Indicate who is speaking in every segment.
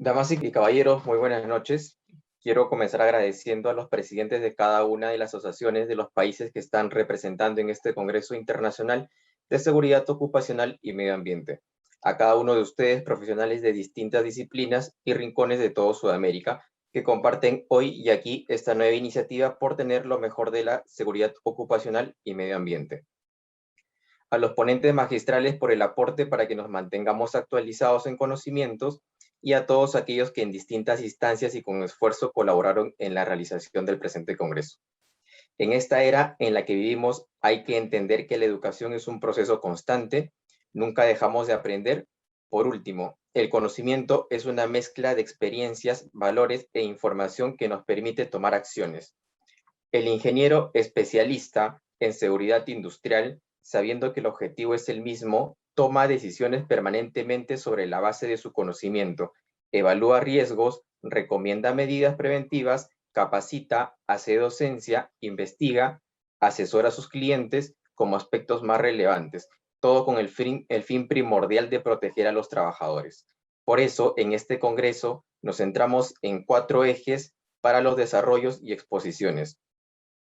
Speaker 1: Damas y caballeros, muy buenas noches. Quiero comenzar agradeciendo a los presidentes de cada una de las asociaciones de los países que están representando en este Congreso Internacional de Seguridad Ocupacional y Medio Ambiente. A cada uno de ustedes, profesionales de distintas disciplinas y rincones de todo Sudamérica, que comparten hoy y aquí esta nueva iniciativa por tener lo mejor de la seguridad ocupacional y medio ambiente. A los ponentes magistrales por el aporte para que nos mantengamos actualizados en conocimientos y a todos aquellos que en distintas instancias y con esfuerzo colaboraron en la realización del presente Congreso. En esta era en la que vivimos hay que entender que la educación es un proceso constante, nunca dejamos de aprender. Por último, el conocimiento es una mezcla de experiencias, valores e información que nos permite tomar acciones. El ingeniero especialista en seguridad industrial, sabiendo que el objetivo es el mismo, toma decisiones permanentemente sobre la base de su conocimiento, evalúa riesgos, recomienda medidas preventivas, capacita, hace docencia, investiga, asesora a sus clientes como aspectos más relevantes, todo con el fin primordial de proteger a los trabajadores. Por eso, en este congreso nos centramos en 4 ejes para los desarrollos y exposiciones: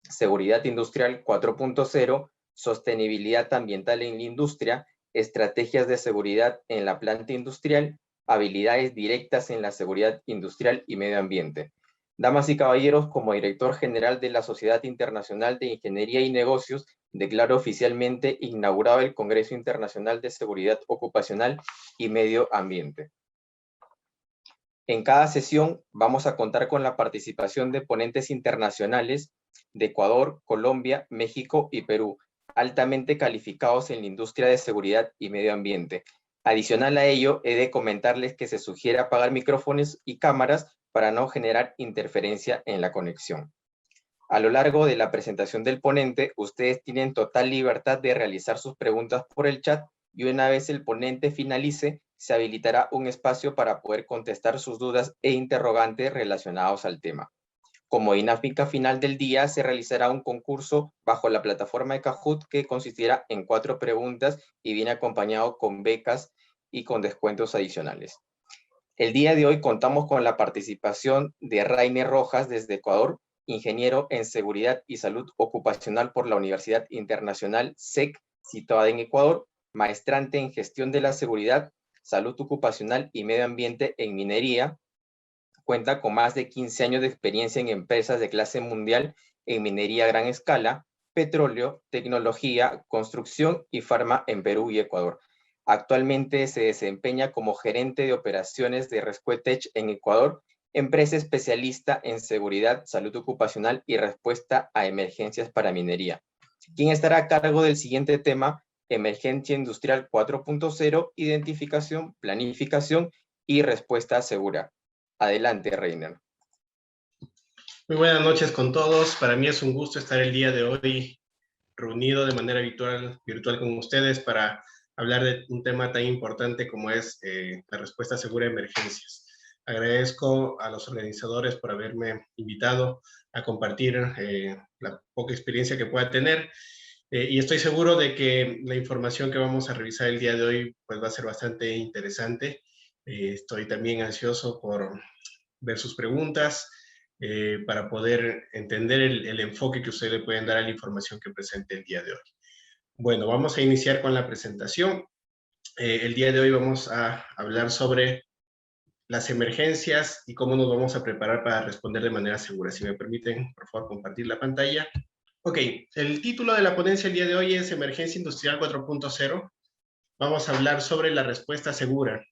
Speaker 1: seguridad industrial 4.0, sostenibilidad ambiental en la industria, estrategias de seguridad en la planta industrial, habilidades directas en la seguridad industrial y medio ambiente. Damas y caballeros, como director general de la Sociedad Internacional de Ingeniería y Negocios, declaro oficialmente inaugurado el Congreso Internacional de Seguridad Ocupacional y Medio Ambiente. En cada sesión vamos a contar con la participación de ponentes internacionales de Ecuador, Colombia, México y Perú, altamente calificados en la industria de seguridad y medio ambiente. Adicional a ello, he de comentarles que se sugiere apagar micrófonos y cámaras para no generar interferencia en la conexión. A lo largo de la presentación del ponente, ustedes tienen total libertad de realizar sus preguntas por el chat y una vez el ponente finalice, se habilitará un espacio para poder contestar sus dudas e interrogantes relacionados al tema. Como dinámica final del día, se realizará un concurso bajo la plataforma de Kahoot que consistirá en 4 preguntas y viene acompañado con becas y con descuentos adicionales. El día de hoy contamos con la participación de Rainer Rojas desde Ecuador, ingeniero en Seguridad y Salud Ocupacional por la Universidad Internacional SEC, situada en Ecuador, maestrante en Gestión de la Seguridad, Salud Ocupacional y Medio Ambiente en Minería. Cuenta con más de 15 años de experiencia en empresas de clase mundial en minería a gran escala, petróleo, tecnología, construcción y farma en Perú y Ecuador. Actualmente se desempeña como gerente de operaciones de Rescuetech en Ecuador, empresa especialista en seguridad, salud ocupacional y respuesta a emergencias para minería. ¿Quién estará a cargo del siguiente tema? Emergencia Industrial 4.0, identificación, planificación y respuesta segura. Adelante, Reiner.
Speaker 2: Muy buenas noches con todos. Para mí es un gusto estar el día de hoy reunido de manera virtual con ustedes para hablar de un tema tan importante como es la respuesta segura a emergencias. Agradezco a los organizadores por haberme invitado a compartir la poca experiencia que pueda tener y estoy seguro de que la información que vamos a revisar el día de hoy pues, va a ser bastante interesante. Estoy también ansioso por ver sus preguntas para poder entender el enfoque que ustedes le pueden dar a la información que presente el día de hoy. Bueno, vamos a iniciar con la presentación. El día de hoy vamos a hablar sobre las emergencias y cómo nos vamos a preparar para responder de manera segura. Si me permiten, por favor, compartir la pantalla. Ok, el título de la ponencia el día de hoy es Emergencia Industrial 4.0. Vamos a hablar sobre la respuesta segura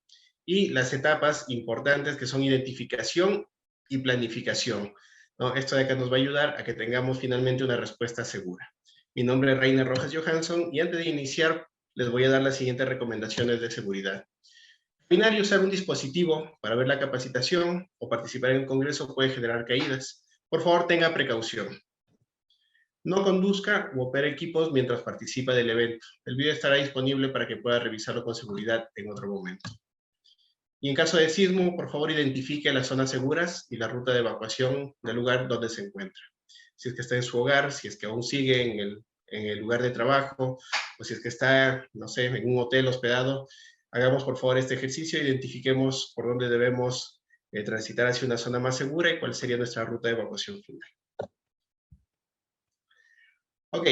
Speaker 2: y las etapas importantes que son identificación y planificación, ¿no? Esto de acá nos va a ayudar a que tengamos finalmente una respuesta segura. Mi nombre es Rainer Rojas Johansson y antes de iniciar les voy a dar las siguientes recomendaciones de seguridad. Caminar y usar un dispositivo para ver la capacitación o participar en el congreso puede generar caídas. Por favor, tenga precaución. No conduzca u opere equipos mientras participa del evento. El video estará disponible para que pueda revisarlo con seguridad en otro momento. Y en caso de sismo, por favor, identifique las zonas seguras y la ruta de evacuación del lugar donde se encuentra. Si es que está en su hogar, si es que aún sigue en el lugar de trabajo, o si es que está, no sé, en un hotel hospedado, hagamos por favor este ejercicio, identifiquemos por dónde debemos transitar hacia una zona más segura y cuál sería nuestra ruta de evacuación final. Ok,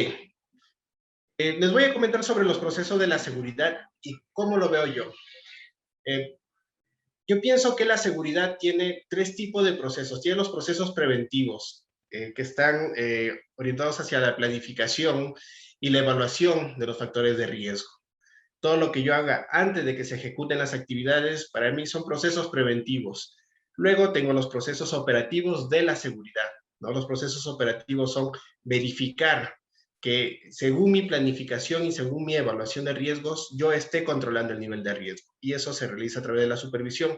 Speaker 2: les voy a comentar sobre los procesos de la seguridad y cómo lo veo yo. Yo pienso que la seguridad tiene tres tipos de procesos. Tiene los procesos preventivos, que están orientados hacia la planificación y la evaluación de los factores de riesgo. Todo lo que yo haga antes de que se ejecuten las actividades, para mí son procesos preventivos. Luego tengo los procesos operativos de la seguridad, ¿no? Los procesos operativos son verificar que según mi planificación y según mi evaluación de riesgos, yo esté controlando el nivel de riesgo. Y eso se realiza a través de la supervisión.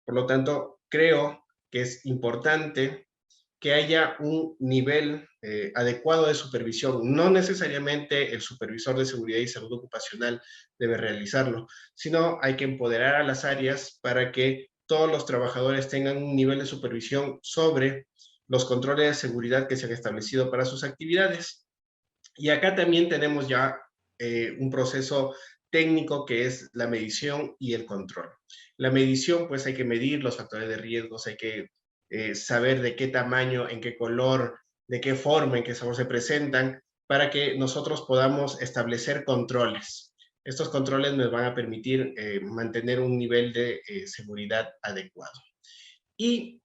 Speaker 2: Por lo tanto, creo que es importante que haya un nivel adecuado de supervisión. No necesariamente el supervisor de seguridad y salud ocupacional debe realizarlo, sino hay que empoderar a las áreas para que todos los trabajadores tengan un nivel de supervisión sobre los controles de seguridad que se han establecido para sus actividades. Y acá también tenemos ya un proceso técnico que es la medición y el control. La medición, pues hay que medir los factores de riesgos, hay que saber de qué tamaño, en qué color, de qué forma, en qué sabor se presentan, para que nosotros podamos establecer controles. Estos controles nos van a permitir mantener un nivel de seguridad adecuado. Y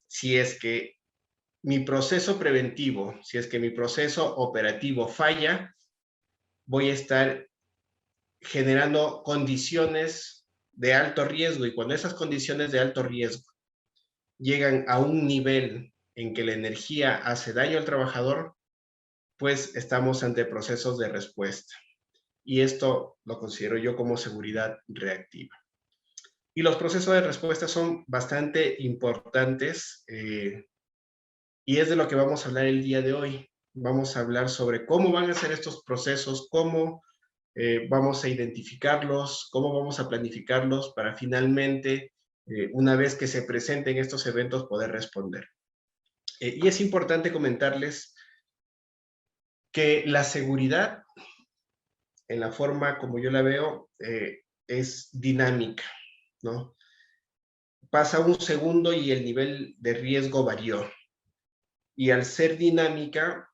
Speaker 2: si es que mi proceso preventivo, si es que mi proceso operativo falla, voy a estar generando condiciones de alto riesgo, y cuando esas condiciones de alto riesgo llegan a un nivel en que la energía hace daño al trabajador, pues estamos ante procesos de respuesta. Y esto lo considero yo como seguridad reactiva. Y los procesos de respuesta son bastante importantes y es de lo que vamos a hablar el día de hoy. Vamos a hablar sobre cómo van a ser estos procesos, cómo vamos a identificarlos, cómo vamos a planificarlos para finalmente, una vez que se presenten estos eventos, poder responder. Y es importante comentarles que la seguridad, en la forma como yo la veo, es dinámica, ¿no? Pasa un segundo y el nivel de riesgo varió. Y al ser dinámica,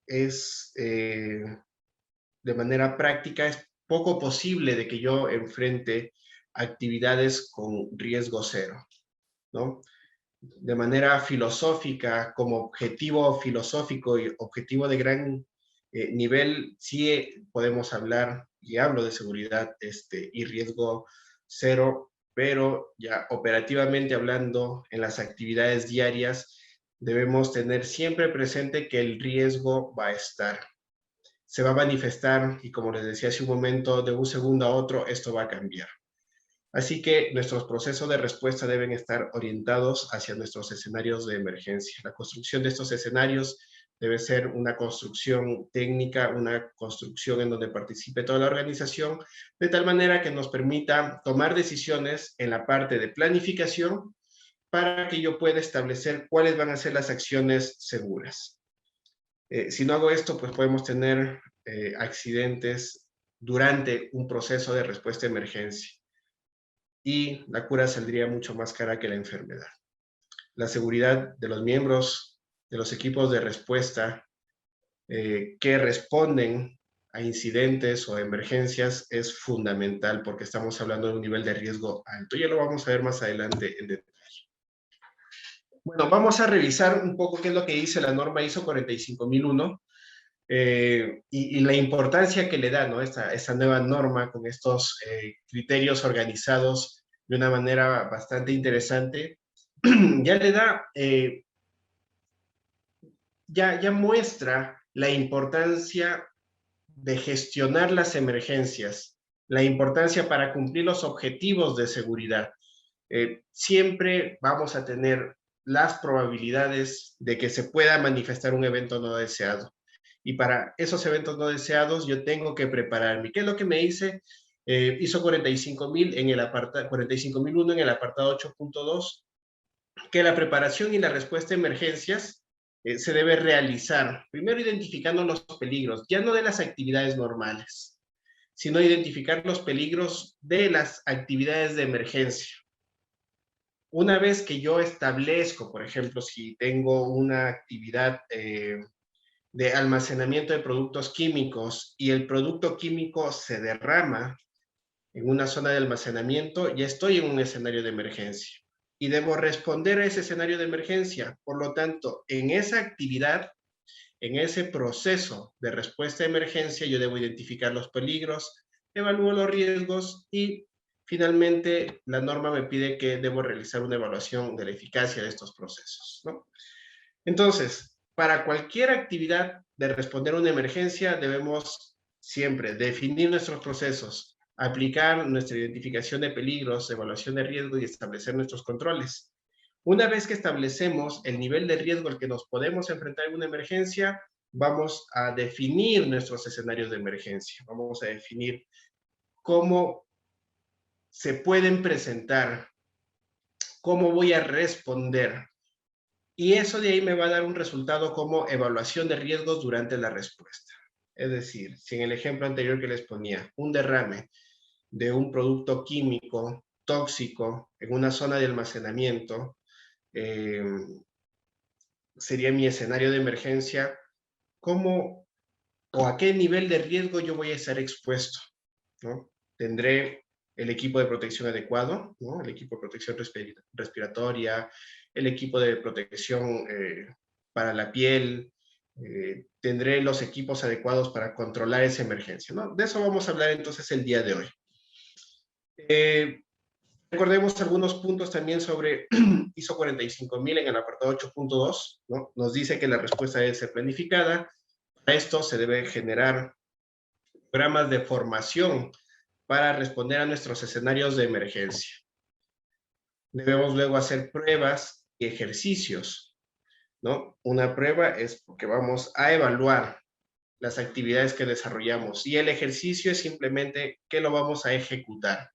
Speaker 2: es de manera práctica, es poco posible de que yo enfrente actividades con riesgo cero, ¿no? De manera filosófica, como objetivo filosófico y objetivo de gran nivel, sí podemos hablar, y hablo de seguridad y riesgo cero, pero ya operativamente hablando, en las actividades diarias, debemos tener siempre presente que el riesgo va a estar. Se va a manifestar y, como les decía hace un momento, de un segundo a otro, esto va a cambiar. Así que nuestros procesos de respuesta deben estar orientados hacia nuestros escenarios de emergencia. La construcción de estos escenarios debe ser una construcción técnica, una construcción en donde participe toda la organización, de tal manera que nos permita tomar decisiones en la parte de planificación para que yo pueda establecer cuáles van a ser las acciones seguras. Si no hago esto, pues podemos tener accidentes durante un proceso de respuesta a emergencia y la cura saldría mucho más cara que la enfermedad. La seguridad de los miembros de los equipos de respuesta que responden a incidentes o emergencias es fundamental porque estamos hablando de un nivel de riesgo alto. Ya lo vamos a ver más adelante en detalle. Bueno, vamos a revisar un poco qué es lo que dice la norma ISO 45001 y la importancia que le da, ¿no? esta nueva norma con estos criterios organizados de una manera bastante interesante. Ya le da, ya muestra la importancia de gestionar las emergencias, la importancia para cumplir los objetivos de seguridad. Siempre vamos a tener las probabilidades de que se pueda manifestar un evento no deseado. Y para esos eventos no deseados yo tengo que prepararme. ¿Qué es lo que me dice ISO 45000 en el apartado 45001 en el apartado 8.2? Que la preparación y la respuesta a emergencias se debe realizar primero identificando los peligros, ya no de las actividades normales, sino identificar los peligros de las actividades de emergencia. Una vez que yo establezco, por ejemplo, si tengo una actividad de almacenamiento de productos químicos y el producto químico se derrama en una zona de almacenamiento, ya estoy en un escenario de emergencia y debo responder a ese escenario de emergencia. Por lo tanto, en esa actividad, en ese proceso de respuesta a emergencia, yo debo identificar los peligros, evalúo los riesgos y finalmente la norma me pide que debo realizar una evaluación de la eficacia de estos procesos, ¿no? Entonces, para cualquier actividad de responder a una emergencia, debemos siempre definir nuestros procesos, aplicar nuestra identificación de peligros, evaluación de riesgo y establecer nuestros controles. Una vez que establecemos el nivel de riesgo al que nos podemos enfrentar en una emergencia, vamos a definir nuestros escenarios de emergencia. Vamos a definir cómo se pueden presentar, cómo voy a responder. Y eso de ahí me va a dar un resultado como evaluación de riesgos durante la respuesta. Es decir, si en el ejemplo anterior que les ponía, un derrame de un producto químico tóxico en una zona de almacenamiento, sería mi escenario de emergencia, ¿cómo o a qué nivel de riesgo yo voy a estar expuesto? ¿No? Tendré el equipo de protección adecuado, ¿no? El equipo de protección respiratoria, el equipo de protección para la piel, tendré los equipos adecuados para controlar esa emergencia, ¿no? De eso vamos a hablar entonces el día de hoy. Recordemos algunos puntos también sobre ISO 45000 en el apartado 8.2, ¿no? Nos dice que la respuesta debe ser planificada. Para esto se debe generar programas de formación para responder a nuestros escenarios de emergencia. Debemos luego hacer pruebas y ejercicios, ¿no? Una prueba es porque vamos a evaluar las actividades que desarrollamos y el ejercicio es simplemente que lo vamos a ejecutar.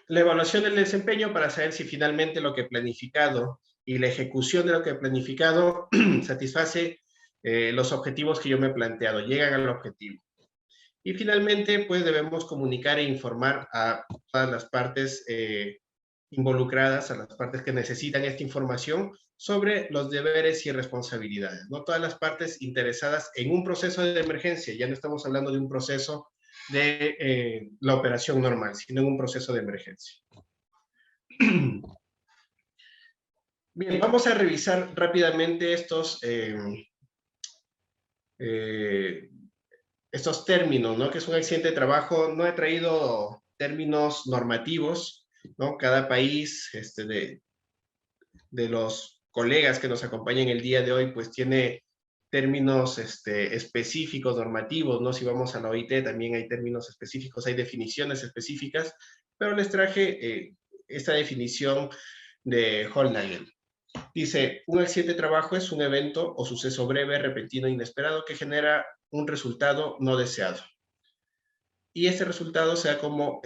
Speaker 2: La evaluación del desempeño para saber si finalmente lo que he planificado y la ejecución de lo que he planificado satisface los objetivos que yo me he planteado, llegan al objetivo. Y finalmente, pues debemos comunicar e informar a todas las partes involucradas, a las partes que necesitan esta información sobre los deberes y responsabilidades. No todas las partes interesadas en un proceso de emergencia, ya no estamos hablando de un proceso de la operación normal, sino en un proceso de emergencia. Bien, vamos a revisar rápidamente estos términos, ¿no? Que es un accidente de trabajo. No he traído términos normativos, ¿no? Cada país de los colegas que nos acompañan el día de hoy, pues tiene términos específicos, normativos, ¿no? Si vamos a la OIT también hay términos específicos, hay definiciones específicas, pero les traje esta definición de Holnagel. Dice, un accidente de trabajo es un evento o suceso breve, repentino e inesperado que genera un resultado no deseado. Y este resultado sea como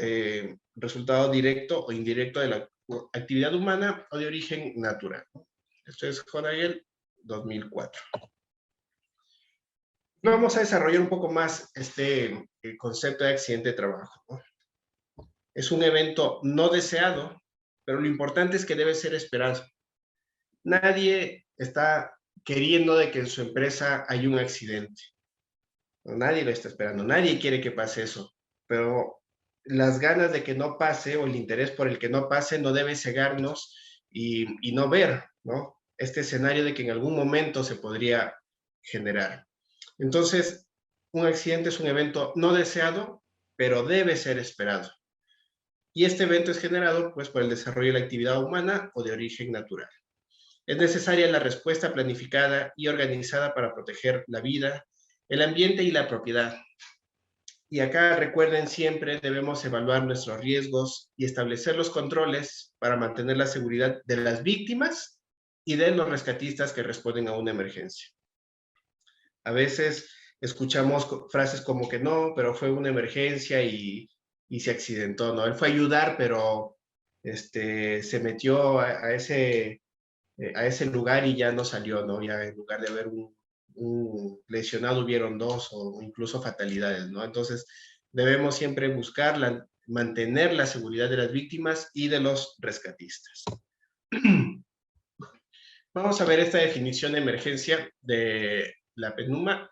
Speaker 2: resultado directo o indirecto de la actividad humana o de origen natural. Esto es Holnagel 2004. Vamos a desarrollar un poco más este concepto de accidente de trabajo, ¿no? Es un evento no deseado, pero lo importante es que debe ser esperado. Nadie está queriendo de que en su empresa haya un accidente. Nadie lo está esperando, nadie quiere que pase eso, pero las ganas de que no pase o el interés por el que no pase no debe cegarnos y no ver, ¿no? Este escenario de que en algún momento se podría generar. Entonces, un accidente es un evento no deseado, pero debe ser esperado. Y este evento es generado pues, por el desarrollo de la actividad humana o de origen natural. Es necesaria la respuesta planificada y organizada para proteger la vida, el ambiente y la propiedad. Y acá recuerden siempre debemos evaluar nuestros riesgos y establecer los controles para mantener la seguridad de las víctimas y de los rescatistas que responden a una emergencia. A veces escuchamos frases como que no, pero fue una emergencia y se accidentó, ¿no? Él fue a ayudar, pero se metió a ese lugar y ya no salió, ¿no? Ya en lugar de haber un lesionado hubieron dos o incluso fatalidades, ¿no? Entonces debemos siempre buscar mantener la seguridad de las víctimas y de los rescatistas. Vamos a ver esta definición de emergencia de la PNUMA,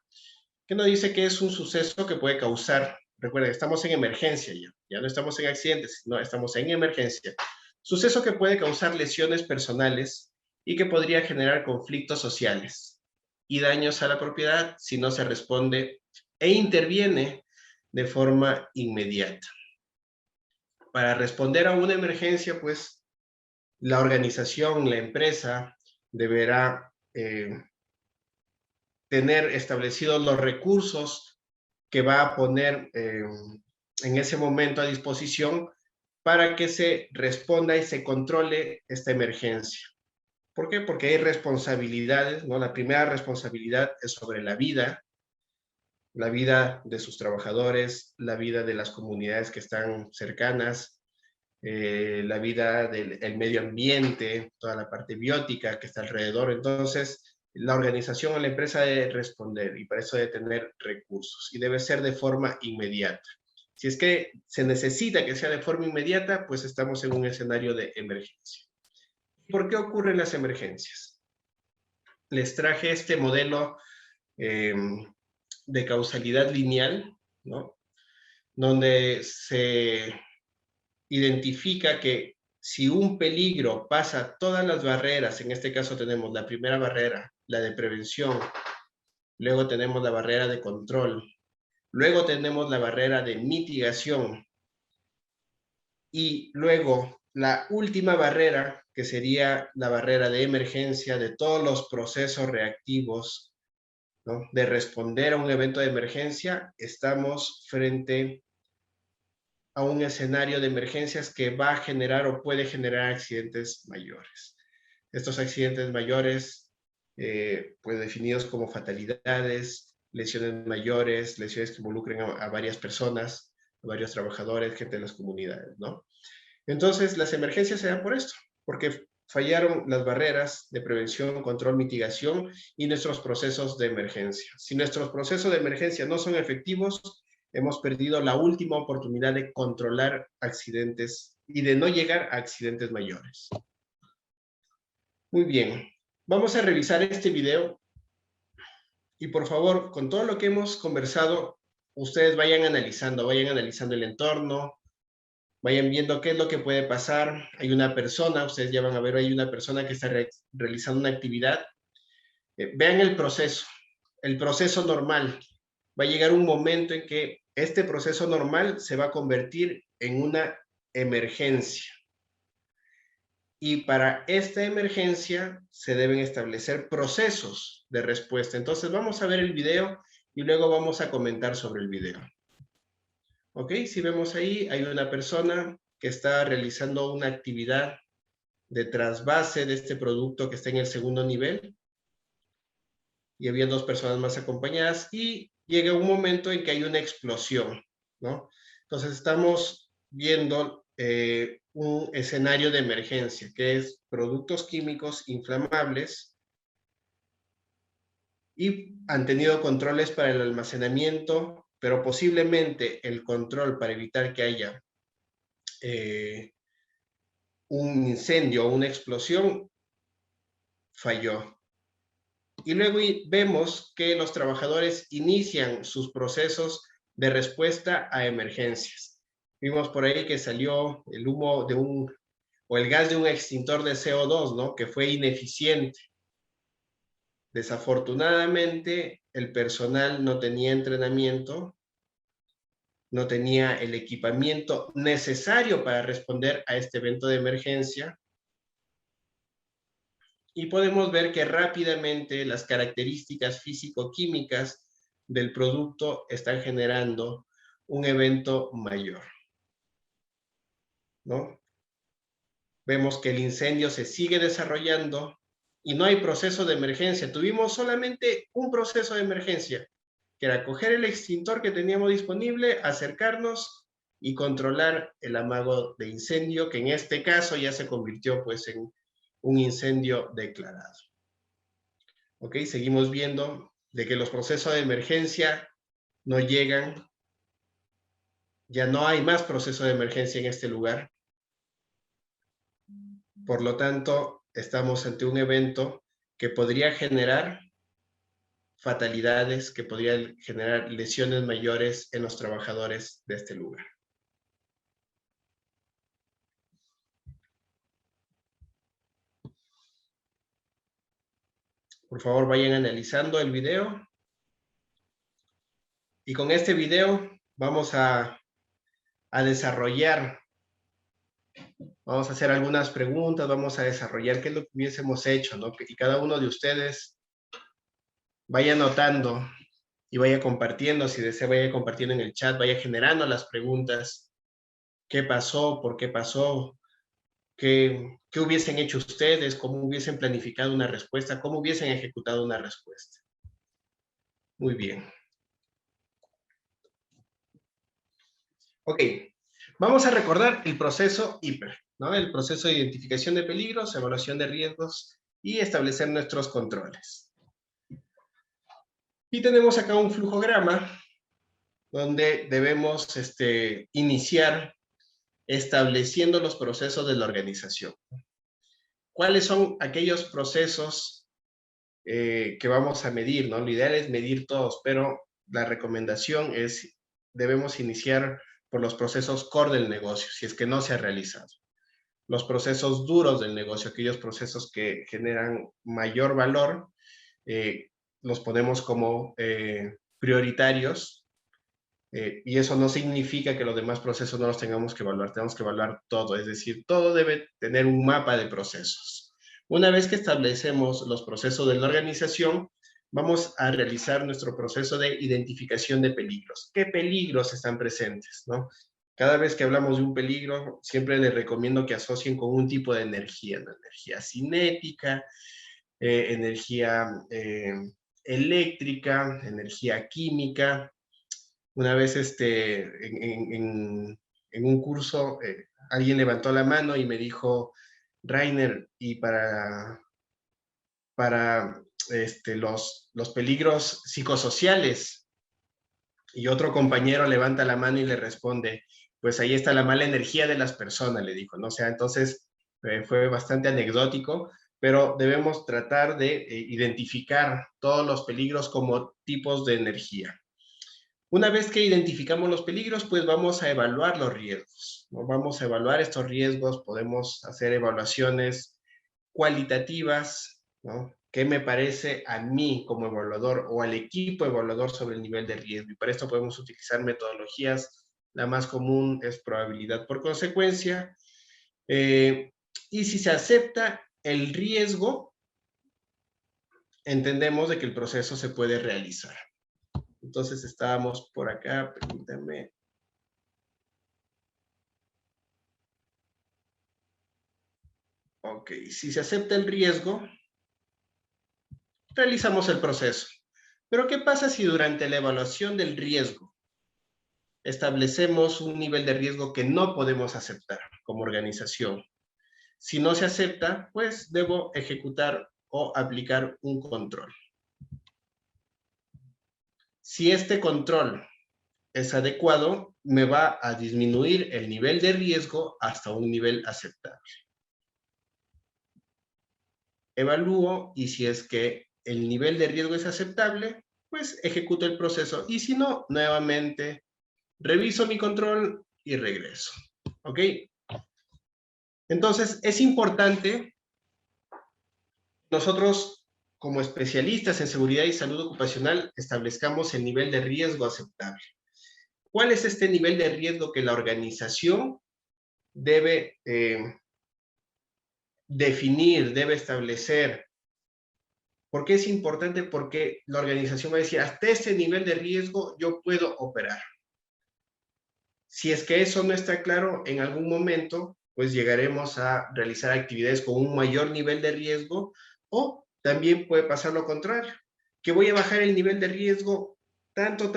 Speaker 2: que nos dice que es un suceso que puede causar, recuerden, estamos en emergencia ya no estamos en accidentes, no, estamos en emergencia. Suceso que puede causar lesiones personales y que podría generar conflictos sociales y daños a la propiedad si no se responde e interviene de forma inmediata. Para responder a una emergencia, pues, la organización, la empresa, deberá tener establecidos los recursos que va a poner en ese momento a disposición para que se responda y se controle esta emergencia. ¿Por qué? Porque hay responsabilidades, ¿no? La primera responsabilidad es sobre la vida de sus trabajadores, la vida de las comunidades que están cercanas, la vida del medio ambiente, toda la parte biótica que está alrededor. Entonces, la organización o la empresa debe responder y para eso debe tener recursos y debe ser de forma inmediata. Si es que se necesita que sea de forma inmediata, pues estamos en un escenario de emergencia. ¿Por qué ocurren las emergencias? Les traje este modelo de causalidad lineal, ¿no? Donde se identifica que si un peligro pasa todas las barreras, en este caso tenemos la primera barrera, la de prevención, luego tenemos la barrera de control, luego tenemos la barrera de mitigación y luego la última barrera, que sería la barrera de emergencia de todos los procesos reactivos, ¿no? De responder a un evento de emergencia, estamos frente a un escenario de emergencias que va a generar o puede generar accidentes mayores. Estos accidentes mayores, pues definidos como fatalidades, lesiones mayores, lesiones que involucren a varias personas, a varios trabajadores, gente de las comunidades, ¿no? Entonces, las emergencias se dan por esto, porque fallaron las barreras de prevención, control, mitigación y nuestros procesos de emergencia. Si nuestros procesos de emergencia no son efectivos, hemos perdido la última oportunidad de controlar accidentes y de no llegar a accidentes mayores. Muy bien, vamos a revisar este video y por favor, con todo lo que hemos conversado, ustedes vayan analizando el entorno, vayan viendo qué es lo que puede pasar. Hay una persona, ustedes ya van a ver, hay una persona que está realizando una actividad. Vean el proceso normal. Va a llegar un momento en que este proceso normal se va a convertir en una emergencia. Y para esta emergencia se deben establecer procesos de respuesta. Entonces vamos a ver el video y luego vamos a comentar sobre el video. Ok, si vemos ahí, hay una persona que está realizando una actividad de trasvase de este producto que está en el segundo nivel. Y había dos personas más acompañadas y llega un momento en que hay una explosión, ¿no? Entonces estamos viendo un escenario de emergencia, que es productos químicos inflamables y han tenido controles para el almacenamiento, pero posiblemente el control para evitar que haya un incendio o una explosión falló. Y luego vemos que los trabajadores inician sus procesos de respuesta a emergencias. Vimos por ahí que salió el humo o el gas de un extintor de CO2, ¿no? Que fue ineficiente. Desafortunadamente, el personal no tenía entrenamiento, no tenía el equipamiento necesario para responder a este evento de emergencia. Y podemos ver que rápidamente las características físico-químicas del producto están generando un evento mayor, ¿no? Vemos que el incendio se sigue desarrollando y no hay proceso de emergencia. Tuvimos solamente un proceso de emergencia, que era coger el extintor que teníamos disponible, acercarnos y controlar el amago de incendio, que en este caso ya se convirtió pues en un incendio declarado. Ok, seguimos viendo de que los procesos de emergencia no llegan Ya no hay más proceso de emergencia en este lugar. Por lo tanto, estamos ante un evento que podría generar fatalidades, que podría generar lesiones mayores en los trabajadores de este lugar. Por favor, vayan analizando el video. Y con este video vamos a desarrollar, vamos a hacer algunas preguntas, vamos a desarrollar qué es lo que hubiésemos hecho, ¿no? Y cada uno de ustedes vaya anotando y vaya compartiendo, si desea, vaya compartiendo en el chat, vaya generando las preguntas. ¿Qué pasó? ¿Por qué pasó? ¿Qué hubiesen hecho ustedes? ¿Cómo hubiesen planificado una respuesta? ¿Cómo hubiesen ejecutado una respuesta? Muy bien. Ok, vamos a recordar el proceso HIPER, ¿no? El proceso de identificación de peligros, evaluación de riesgos y establecer nuestros controles. Y tenemos acá un flujograma donde debemos iniciar estableciendo los procesos de la organización. ¿Cuáles son aquellos procesos que vamos a medir, ¿no? Lo ideal es medir todos, pero la recomendación es, debemos iniciar por los procesos core del negocio, si es que no se ha realizado. Los procesos duros del negocio, aquellos procesos que generan mayor valor, los ponemos como prioritarios, y eso no significa que los demás procesos no los tengamos que evaluar todo, es decir, todo debe tener un mapa de procesos. Una vez que establecemos los procesos de la organización, vamos a realizar nuestro proceso de identificación de peligros. ¿Qué peligros están presentes, no? Cada vez que hablamos de un peligro, siempre les recomiendo que asocien con un tipo de energía, ¿no? Energía cinética, energía eléctrica, energía química. Una vez en un curso alguien levantó la mano y me dijo, Rainer, y para los peligros psicosociales, y otro compañero levanta la mano y le responde, pues ahí está la mala energía de las personas, le dijo, ¿no? O sea, entonces fue bastante anecdótico, pero debemos tratar de identificar todos los peligros como tipos de energía. Una vez que identificamos los peligros, pues vamos a evaluar los riesgos, ¿no? Vamos a evaluar estos riesgos, podemos hacer evaluaciones cualitativas, ¿no? ¿Qué me parece a mí como evaluador o al equipo evaluador sobre el nivel de riesgo? Y para esto podemos utilizar metodologías. La más común es probabilidad por consecuencia. Y si se acepta el riesgo, entendemos de que el proceso se puede realizar. Entonces estábamos por acá, permítanme. Ok, si se acepta el riesgo, realizamos el proceso. Pero ¿qué pasa si durante la evaluación del riesgo establecemos un nivel de riesgo que no podemos aceptar como organización? Si no se acepta, pues debo ejecutar o aplicar un control. Si este control es adecuado, me va a disminuir el nivel de riesgo hasta un nivel aceptable. Evalúo y si es que el nivel de riesgo es aceptable, pues ejecuto el proceso. Y si no, nuevamente reviso mi control y regreso. ¿Ok? Entonces, es importante nosotros, como especialistas en seguridad y salud ocupacional, establezcamos el nivel de riesgo aceptable. ¿Cuál es este nivel de riesgo que la organización debe definir, debe establecer? ¿Por qué es importante? Porque la organización va a decir, hasta este nivel de riesgo yo puedo operar. Si es que eso no está claro, en algún momento, pues llegaremos a realizar actividades con un mayor nivel de riesgo, o también puede pasar lo contrario, que voy a bajar el nivel de riesgo tanto,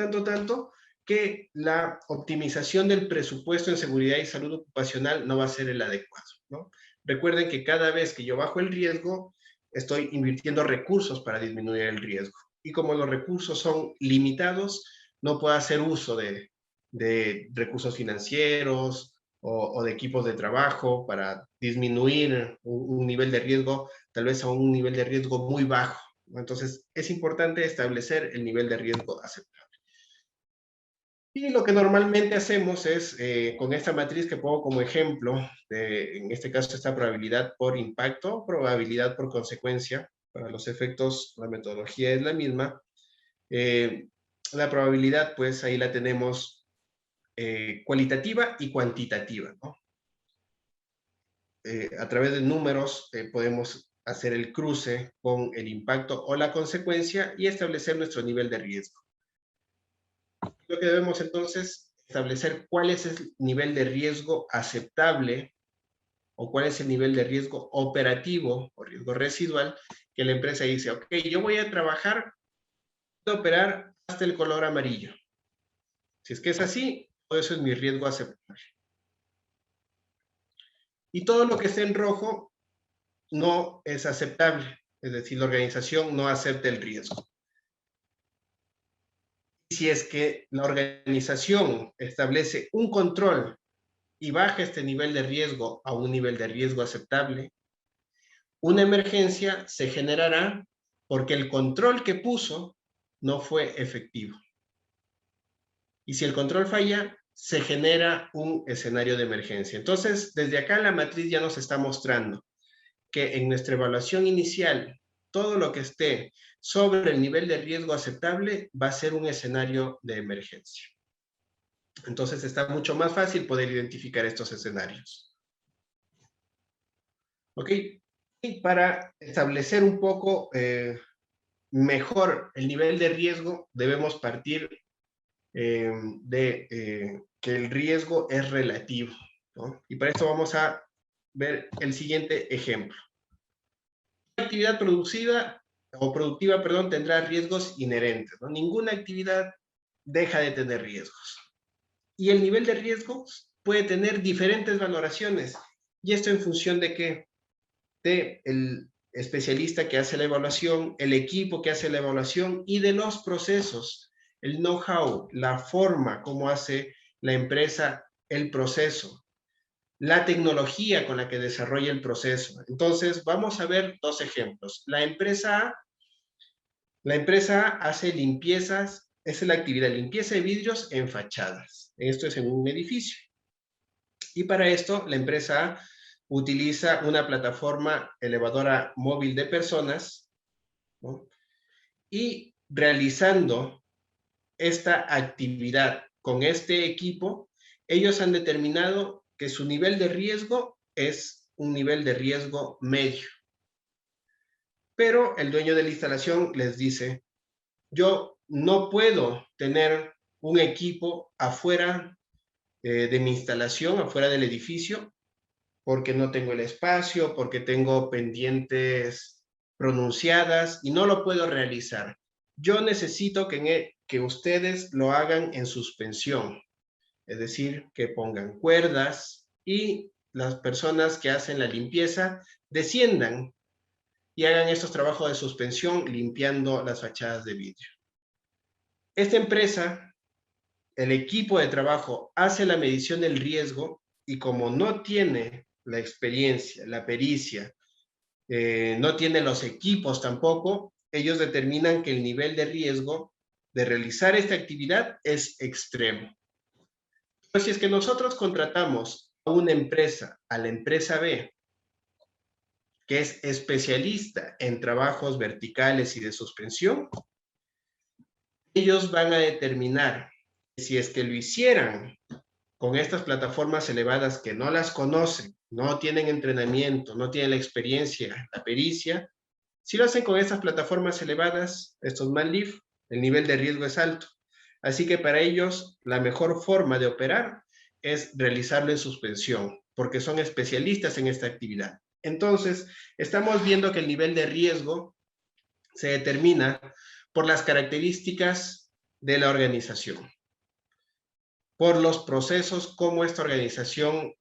Speaker 2: que la optimización del presupuesto en seguridad y salud ocupacional no va a ser el adecuado, ¿no? Recuerden que cada vez que yo bajo el riesgo, estoy invirtiendo recursos para disminuir el riesgo. Y como los recursos son limitados, no puedo hacer uso de de recursos financieros o de equipos de trabajo para disminuir un nivel de riesgo, tal vez a un nivel de riesgo muy bajo. Entonces, es importante establecer el nivel de riesgo aceptable. Y lo que normalmente hacemos es, con esta matriz que pongo como ejemplo, en este caso esta probabilidad por impacto, probabilidad por consecuencia, para los efectos la metodología es la misma. La probabilidad, pues ahí la tenemos cualitativa y cuantitativa, ¿no? A través de números podemos hacer el cruce con el impacto o la consecuencia y establecer nuestro nivel de riesgo. Lo que debemos entonces establecer cuál es el nivel de riesgo aceptable o cuál es el nivel de riesgo operativo o riesgo residual que la empresa dice, ok, yo voy a trabajar, voy a operar hasta el color amarillo. Si es que es así, todo eso es mi riesgo aceptable. Y todo lo que esté en rojo no es aceptable, es decir, la organización no acepta el riesgo. Si es que la organización establece un control y baja este nivel de riesgo a un nivel de riesgo aceptable, una emergencia se generará porque el control que puso no fue efectivo. Y si el control falla, se genera un escenario de emergencia. Entonces, desde acá la matriz ya nos está mostrando que en nuestra evaluación inicial, todo lo que esté sobre el nivel de riesgo aceptable va a ser un escenario de emergencia. Entonces está mucho más fácil poder identificar estos escenarios. ¿Ok? Y para establecer un poco mejor el nivel de riesgo, debemos partir de que el riesgo es relativo, ¿no? Y para esto vamos a ver el siguiente ejemplo. La actividad productiva, perdón, tendrá riesgos inherentes, ¿no? Ninguna actividad deja de tener riesgos. Y el nivel de riesgos puede tener diferentes valoraciones. ¿Y esto en función de qué? De el especialista que hace la evaluación, el equipo que hace la evaluación y de los procesos, el know-how, la forma como hace la empresa el proceso, la tecnología con la que desarrolla el proceso. Entonces, vamos a ver dos ejemplos. La empresa A hace limpiezas, es la actividad limpieza de vidrios en fachadas. Esto es en un edificio. Y para esto, la empresa A utiliza una plataforma elevadora móvil de personas, ¿no? Y realizando esta actividad con este equipo, ellos han determinado que su nivel de riesgo es un nivel de riesgo medio. Pero el dueño de la instalación les dice, yo no puedo tener un equipo afuera de mi instalación, afuera del edificio, porque no tengo el espacio, porque tengo pendientes pronunciadas y no lo puedo realizar. Yo necesito que ustedes lo hagan en suspensión, es decir, que pongan cuerdas y las personas que hacen la limpieza desciendan y hagan estos trabajos de suspensión limpiando las fachadas de vidrio. Esta empresa, el equipo de trabajo hace la medición del riesgo y como no tiene la experiencia, la pericia, no tiene los equipos tampoco, ellos determinan que el nivel de riesgo de realizar esta actividad es extremo. Pues si es que nosotros contratamos a una empresa, a la empresa B, que es especialista en trabajos verticales y de suspensión, ellos van a determinar si es que lo hicieran con estas plataformas elevadas que no las conocen, no tienen entrenamiento, no tienen la experiencia, la pericia, si lo hacen con estas plataformas elevadas, estos MANLIF, el nivel de riesgo es alto. Así que para ellos, la mejor forma de operar es realizarlo en suspensión, porque son especialistas en esta actividad. Entonces, estamos viendo que el nivel de riesgo se determina por las características de la organización, por los procesos como esta organización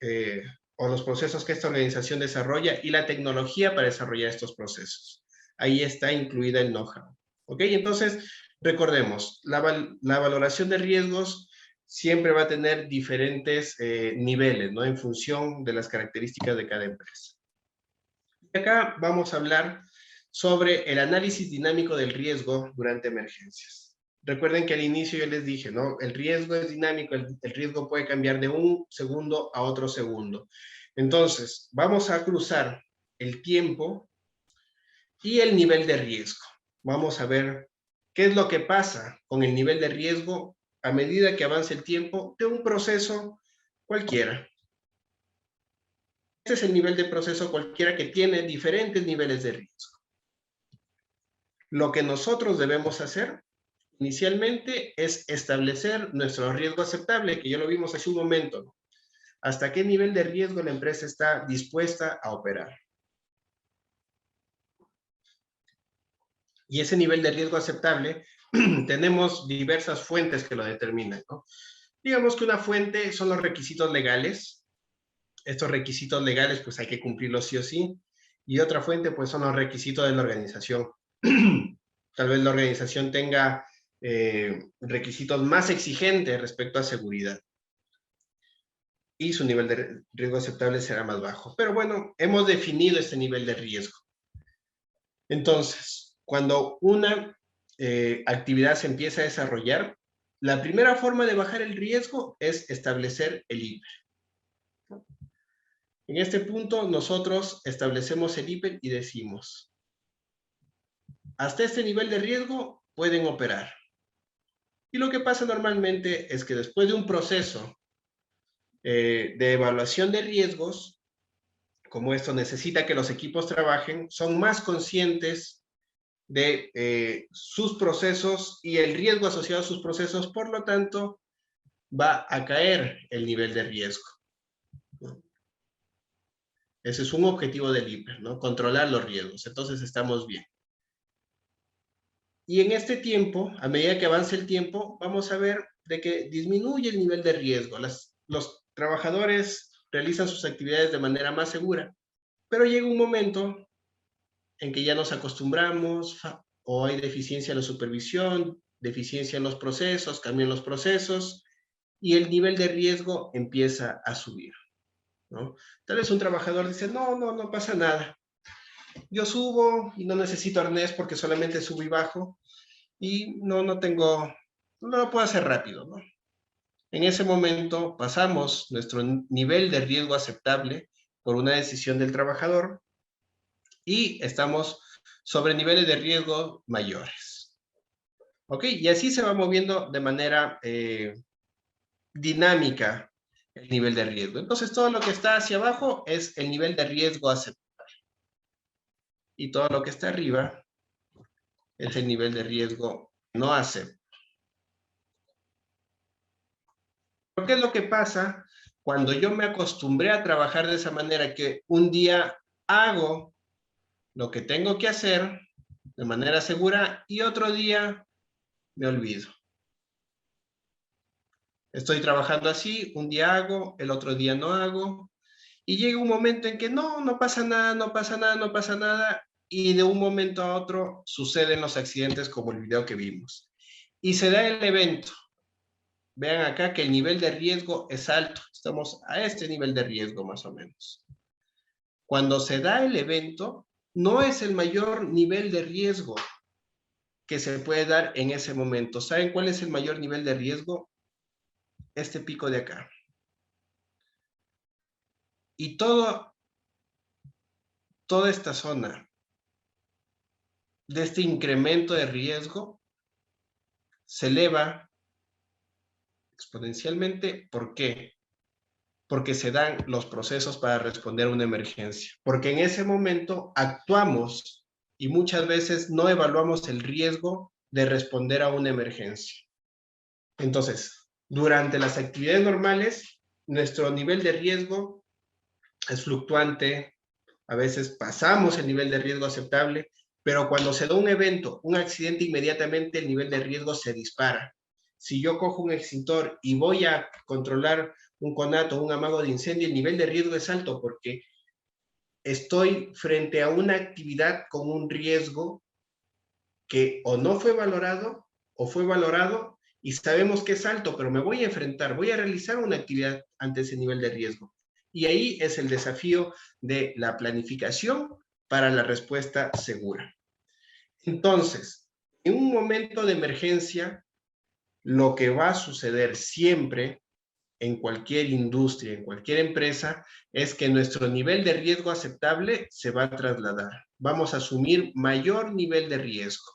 Speaker 2: o los procesos que esta organización desarrolla y la tecnología para desarrollar estos procesos. Ahí está incluida el know-how. ¿Ok? Entonces, recordemos, la valoración de riesgos siempre va a tener diferentes niveles, ¿no? En función de las características de cada empresa. Y acá vamos a hablar sobre el análisis dinámico del riesgo durante emergencias. Recuerden que al inicio yo les dije, ¿no? El riesgo es dinámico, el riesgo puede cambiar de un segundo a otro segundo. Entonces, vamos a cruzar el tiempo y el nivel de riesgo. Vamos a ver qué es lo que pasa con el nivel de riesgo a medida que avance el tiempo de un proceso cualquiera. Este es el nivel de proceso cualquiera que tiene diferentes niveles de riesgo. Lo que nosotros debemos hacer inicialmente es establecer nuestro riesgo aceptable, que ya lo vimos hace un momento, ¿no? ¿Hasta qué nivel de riesgo la empresa está dispuesta a operar? Y ese nivel de riesgo aceptable, tenemos diversas fuentes que lo determinan, ¿no? Digamos que una fuente son los requisitos legales. Estos requisitos legales, pues hay que cumplirlos sí o sí. Y otra fuente, pues son los requisitos de la organización. Tal vez la organización tenga requisitos más exigentes respecto a seguridad. Y su nivel de riesgo aceptable será más bajo. Pero bueno, hemos definido este nivel de riesgo. Entonces, cuando una actividad se empieza a desarrollar, la primera forma de bajar el riesgo es establecer el IPER. En este punto, nosotros establecemos el IPER y decimos, hasta este nivel de riesgo pueden operar. Y lo que pasa normalmente es que después de un proceso de evaluación de riesgos, como esto necesita que los equipos trabajen, son más conscientes de sus procesos y el riesgo asociado a sus procesos, por lo tanto, va a caer el nivel de riesgo, ¿no? Ese es un objetivo del IPER, ¿no? Controlar los riesgos. Entonces, estamos bien. Y en este tiempo, a medida que avance el tiempo, vamos a ver de que disminuye el nivel de riesgo. Los trabajadores realizan sus actividades de manera más segura, pero llega un momento en que ya nos acostumbramos o hay deficiencia en la supervisión, deficiencia en los procesos, cambian los procesos y el nivel de riesgo empieza a subir, ¿no? Tal vez un trabajador dice, no pasa nada. Yo subo y no necesito arnés porque solamente subo y bajo y no lo puedo hacer rápido, ¿no? En ese momento pasamos nuestro nivel de riesgo aceptable por una decisión del trabajador y estamos sobre niveles de riesgo mayores. ¿Ok? Y así se va moviendo de manera dinámica el nivel de riesgo. Entonces, todo lo que está hacia abajo es el nivel de riesgo aceptable. Y todo lo que está arriba es el nivel de riesgo no aceptable. ¿Qué es lo que pasa cuando yo me acostumbré a trabajar de esa manera que un día hago lo que tengo que hacer de manera segura y otro día me olvido? Estoy trabajando así, un día hago, el otro día no hago, y llega un momento en que no pasa nada, no pasa nada, no pasa nada, y de un momento a otro suceden los accidentes como el video que vimos. Y se da el evento. Vean acá que el nivel de riesgo es alto. Estamos a este nivel de riesgo más o menos. Cuando se da el evento, no es el mayor nivel de riesgo que se puede dar en ese momento. ¿Saben cuál es el mayor nivel de riesgo? Este pico de acá. Y toda esta zona de este incremento de riesgo se eleva exponencialmente. ¿Por qué? Porque se dan los procesos para responder a una emergencia. Porque en ese momento actuamos y muchas veces no evaluamos el riesgo de responder a una emergencia. Entonces, durante las actividades normales, nuestro nivel de riesgo es fluctuante, a veces pasamos el nivel de riesgo aceptable, pero cuando se da un evento, un accidente, inmediatamente el nivel de riesgo se dispara. Si yo cojo un extintor y voy a controlar un conato, un amago de incendio, el nivel de riesgo es alto porque estoy frente a una actividad con un riesgo que o no fue valorado o fue valorado y sabemos que es alto, pero me voy a enfrentar, voy a realizar una actividad ante ese nivel de riesgo. Y ahí es el desafío de la planificación para la respuesta segura. Entonces, en un momento de emergencia, lo que va a suceder siempre en cualquier industria, en cualquier empresa, es que nuestro nivel de riesgo aceptable se va a trasladar. Vamos a asumir mayor nivel de riesgo.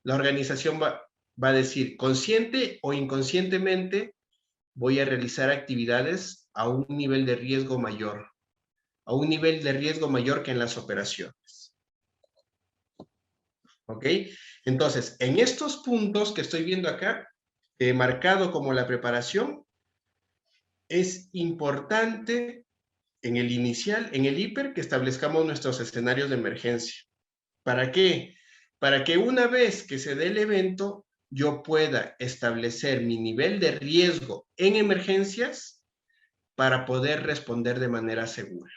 Speaker 2: La organización va a decir, consciente o inconscientemente, voy a realizar actividades a un nivel de riesgo mayor, a un nivel de riesgo mayor que en las operaciones. ¿Ok? Entonces, en estos puntos que estoy viendo acá, marcado como la preparación, es importante en el inicial, en el hiper, que establezcamos nuestros escenarios de emergencia. ¿Para qué? Para que una vez que se dé el evento, yo pueda establecer mi nivel de riesgo en emergencias para poder responder de manera segura.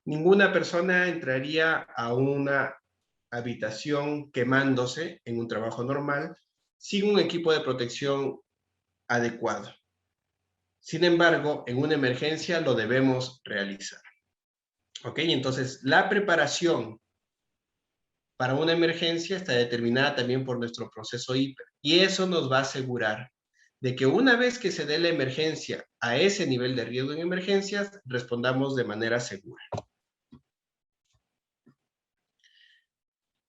Speaker 2: Ninguna persona entraría a una habitación quemándose en un trabajo normal sin un equipo de protección adecuado. Sin embargo, en una emergencia lo debemos realizar. ¿Ok? Entonces, la preparación para una emergencia está determinada también por nuestro proceso hiper. Y eso nos va a asegurar de que una vez que se dé la emergencia a ese nivel de riesgo en emergencias, respondamos de manera segura.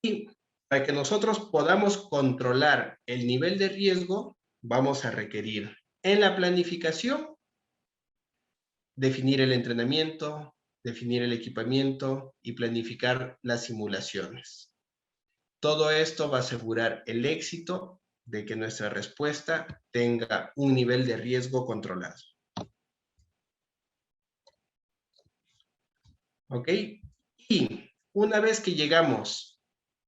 Speaker 2: Y para que nosotros podamos controlar el nivel de riesgo, vamos a requerir en la planificación definir el entrenamiento, definir el equipamiento y planificar las simulaciones. Todo esto va a asegurar el éxito de que nuestra respuesta tenga un nivel de riesgo controlado. ¿Ok? Y una vez que llegamos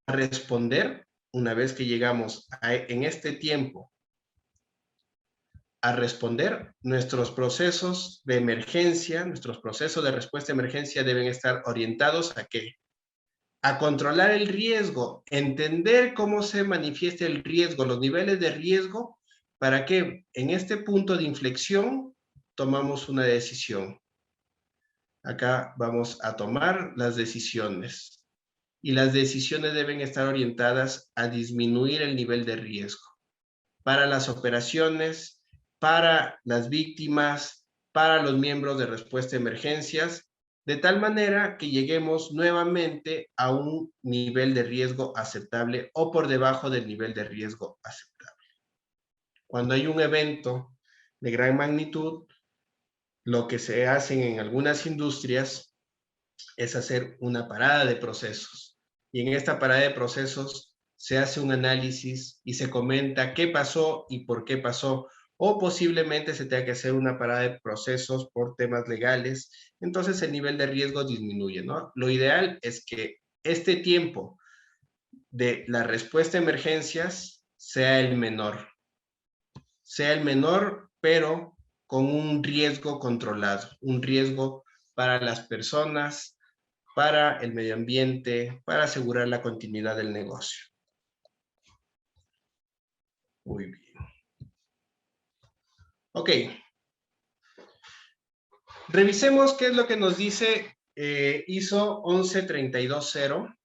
Speaker 2: a responder, una vez que llegamos en este tiempo a responder, nuestros procesos de emergencia, nuestros procesos de respuesta a emergencia deben estar orientados ¿a qué? A controlar el riesgo, entender cómo se manifiesta el riesgo, los niveles de riesgo, para que en este punto de inflexión tomamos una decisión. Acá vamos a tomar las decisiones y las decisiones deben estar orientadas a disminuir el nivel de riesgo para las operaciones, para las víctimas, para los miembros de respuesta a emergencias, de tal manera que lleguemos nuevamente a un nivel de riesgo aceptable o por debajo del nivel de riesgo aceptable. Cuando hay un evento de gran magnitud, lo que se hace en algunas industrias es hacer una parada de procesos. Y en esta parada de procesos se hace un análisis y se comenta qué pasó y por qué pasó, o posiblemente se tenga que hacer una parada de procesos por temas legales, entonces el nivel de riesgo disminuye, ¿no? Lo ideal es que este tiempo de la respuesta a emergencias sea el menor, pero con un riesgo controlado, un riesgo para las personas, para el medio ambiente, para asegurar la continuidad del negocio. Muy bien. Ok. Revisemos qué es lo que nos dice ISO 11320.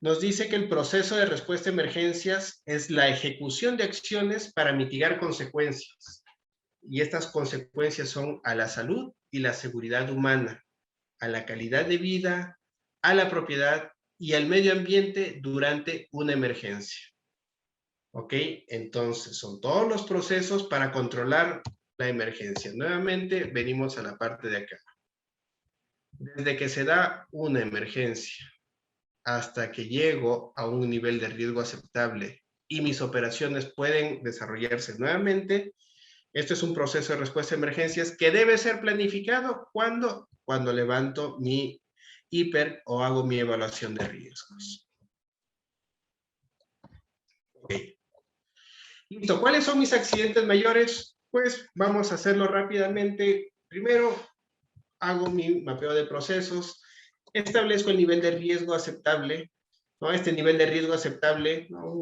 Speaker 2: Nos dice que el proceso de respuesta a emergencias es la ejecución de acciones para mitigar consecuencias. Y estas consecuencias son a la salud y la seguridad humana, a la calidad de vida, a la propiedad y al medio ambiente durante una emergencia. ¿Ok? Entonces, son todos los procesos para controlar la emergencia. Nuevamente, venimos a la parte de acá. Desde que se da una emergencia hasta que llego a un nivel de riesgo aceptable y mis operaciones pueden desarrollarse nuevamente, este es un proceso de respuesta a emergencias que debe ser planificado cuando levanto mi hiper o hago mi evaluación de riesgos. Okay. Listo, ¿cuáles son mis accidentes mayores? Pues vamos a hacerlo rápidamente. Primero, hago mi mapeo de procesos, establezco el nivel de riesgo aceptable ¿no? Este nivel de riesgo aceptable, ¿no?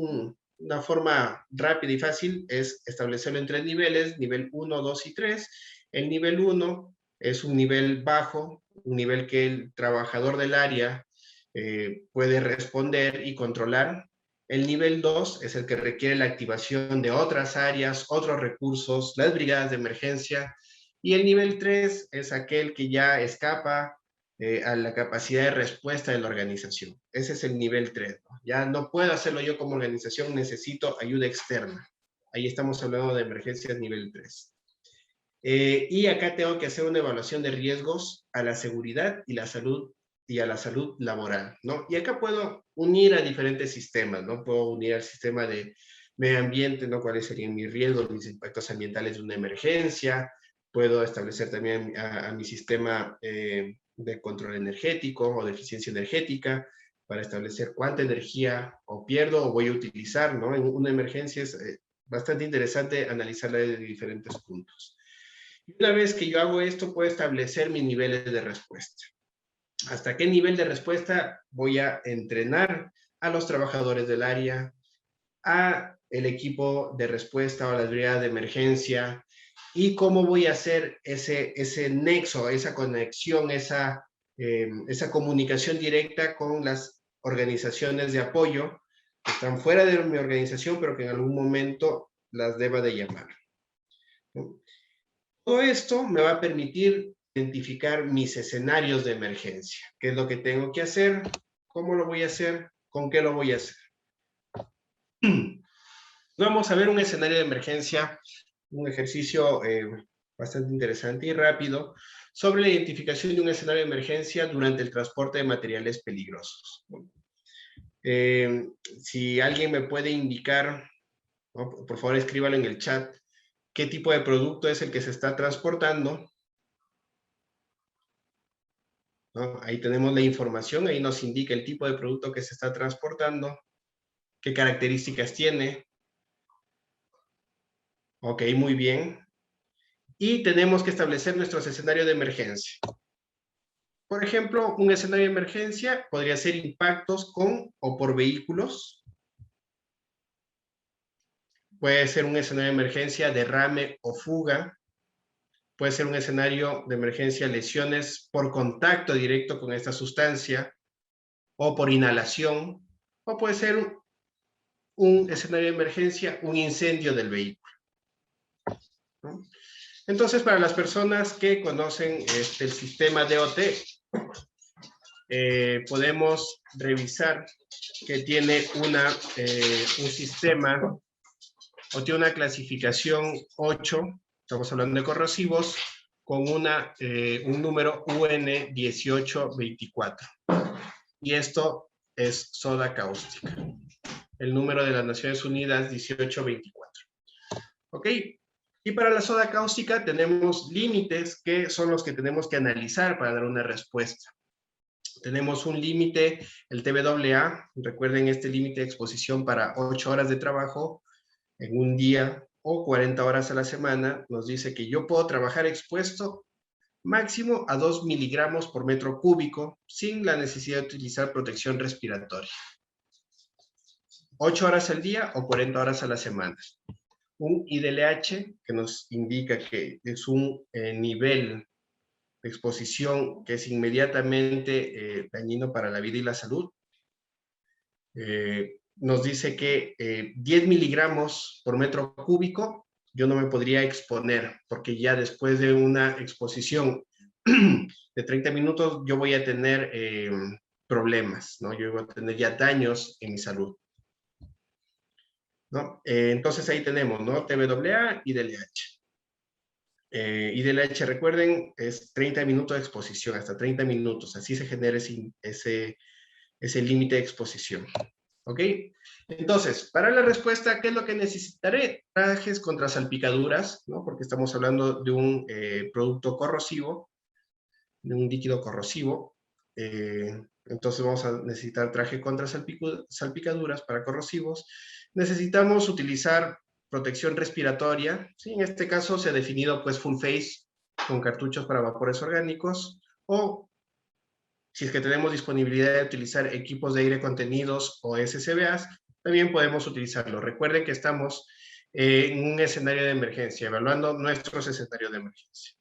Speaker 2: Una forma rápida y fácil es establecerlo en 3 niveles, nivel 1, 2 y 3. El nivel 1 es un nivel bajo, un nivel que el trabajador del área puede responder y controlar. El nivel 2 es el que requiere la activación de otras áreas, otros recursos, las brigadas de emergencia. Y el nivel 3 es aquel que ya escapa a la capacidad de respuesta de la organización. Ese es el nivel 3, ¿no? Ya no puedo hacerlo yo como organización, necesito ayuda externa. Ahí estamos hablando de emergencias nivel 3. Y acá tengo que hacer una evaluación de riesgos a la seguridad y a la salud laboral, ¿no? Y acá puedo unir a diferentes sistemas, ¿no? Puedo unir al sistema de medio ambiente, ¿no? ¿Cuáles serían mis riesgos, mis impactos ambientales de una emergencia? Puedo establecer también a mi sistema de control energético o de eficiencia energética para establecer cuánta energía o pierdo o voy a utilizar, ¿no? En una emergencia es bastante interesante analizarla desde diferentes puntos. Y una vez que yo hago esto, puedo establecer mis niveles de respuesta. ¿Hasta qué nivel de respuesta voy a entrenar a los trabajadores del área, a el equipo de respuesta o las brigadas de emergencia? ¿Y cómo voy a hacer ese nexo, esa conexión, esa comunicación directa con las organizaciones de apoyo que están fuera de mi organización, pero que en algún momento las deba de llamar? Todo esto me va a permitir identificar mis escenarios de emergencia. ¿Qué es lo que tengo que hacer? ¿Cómo lo voy a hacer? ¿Con qué lo voy a hacer? Vamos a ver un escenario de emergencia, un ejercicio bastante interesante y rápido sobre la identificación de un escenario de emergencia durante el transporte de materiales peligrosos. Si alguien me puede indicar, ¿no? Por favor escríbalo en el chat, qué tipo de producto es el que se está transportando, ¿no? Ahí tenemos la información, ahí nos indica el tipo de producto que se está transportando, qué características tiene. Ok, muy bien. Y tenemos que establecer nuestros escenarios de emergencia. Por ejemplo, un escenario de emergencia podría ser impactos con o por vehículos. Puede ser un escenario de emergencia, derrame o fuga. Puede ser un escenario de emergencia, lesiones por contacto directo con esta sustancia o por inhalación. O puede ser un escenario de emergencia, un incendio del vehículo, ¿no? Entonces, para las personas que conocen el sistema DOT, podemos revisar que tiene un sistema o tiene una clasificación 8, estamos hablando de corrosivos, con un número UN 1824. Y esto es soda cáustica. El número de las Naciones Unidas 1824. ¿Ok? Y para la soda cáustica tenemos límites que son los que tenemos que analizar para dar una respuesta. Tenemos un límite, el TBAA, recuerden este límite de exposición para 8 horas de trabajo en un día o 40 horas a la semana, nos dice que yo puedo trabajar expuesto máximo a 2 miligramos por metro cúbico sin la necesidad de utilizar protección respiratoria. 8 horas al día o 40 horas a la semana. Un IDLH que nos indica que es un nivel de exposición que es inmediatamente dañino para la vida y la salud. Nos dice que 10 miligramos por metro cúbico yo no me podría exponer, porque ya después de una exposición de 30 minutos yo voy a tener problemas, ¿no? Yo voy a tener ya daños en mi salud, ¿no? Entonces ahí tenemos, ¿no? TBAA y DLH. IDLH, recuerden, es 30 minutos de exposición, hasta 30 minutos. Así se genera ese límite de exposición. ¿Ok? Entonces, para la respuesta, ¿qué es lo que necesitaré? Trajes contra salpicaduras, ¿no? Porque estamos hablando de un producto corrosivo, de un líquido corrosivo. Entonces vamos a necesitar traje contra salpicaduras para corrosivos. Necesitamos utilizar protección respiratoria, ¿sí? En este caso se ha definido pues full face con cartuchos para vapores orgánicos o Si es que tenemos disponibilidad de utilizar equipos de aire contenidos o SCBAs, también podemos utilizarlo. Recuerden que estamos en un escenario de emergencia, evaluando nuestros escenarios de emergencia.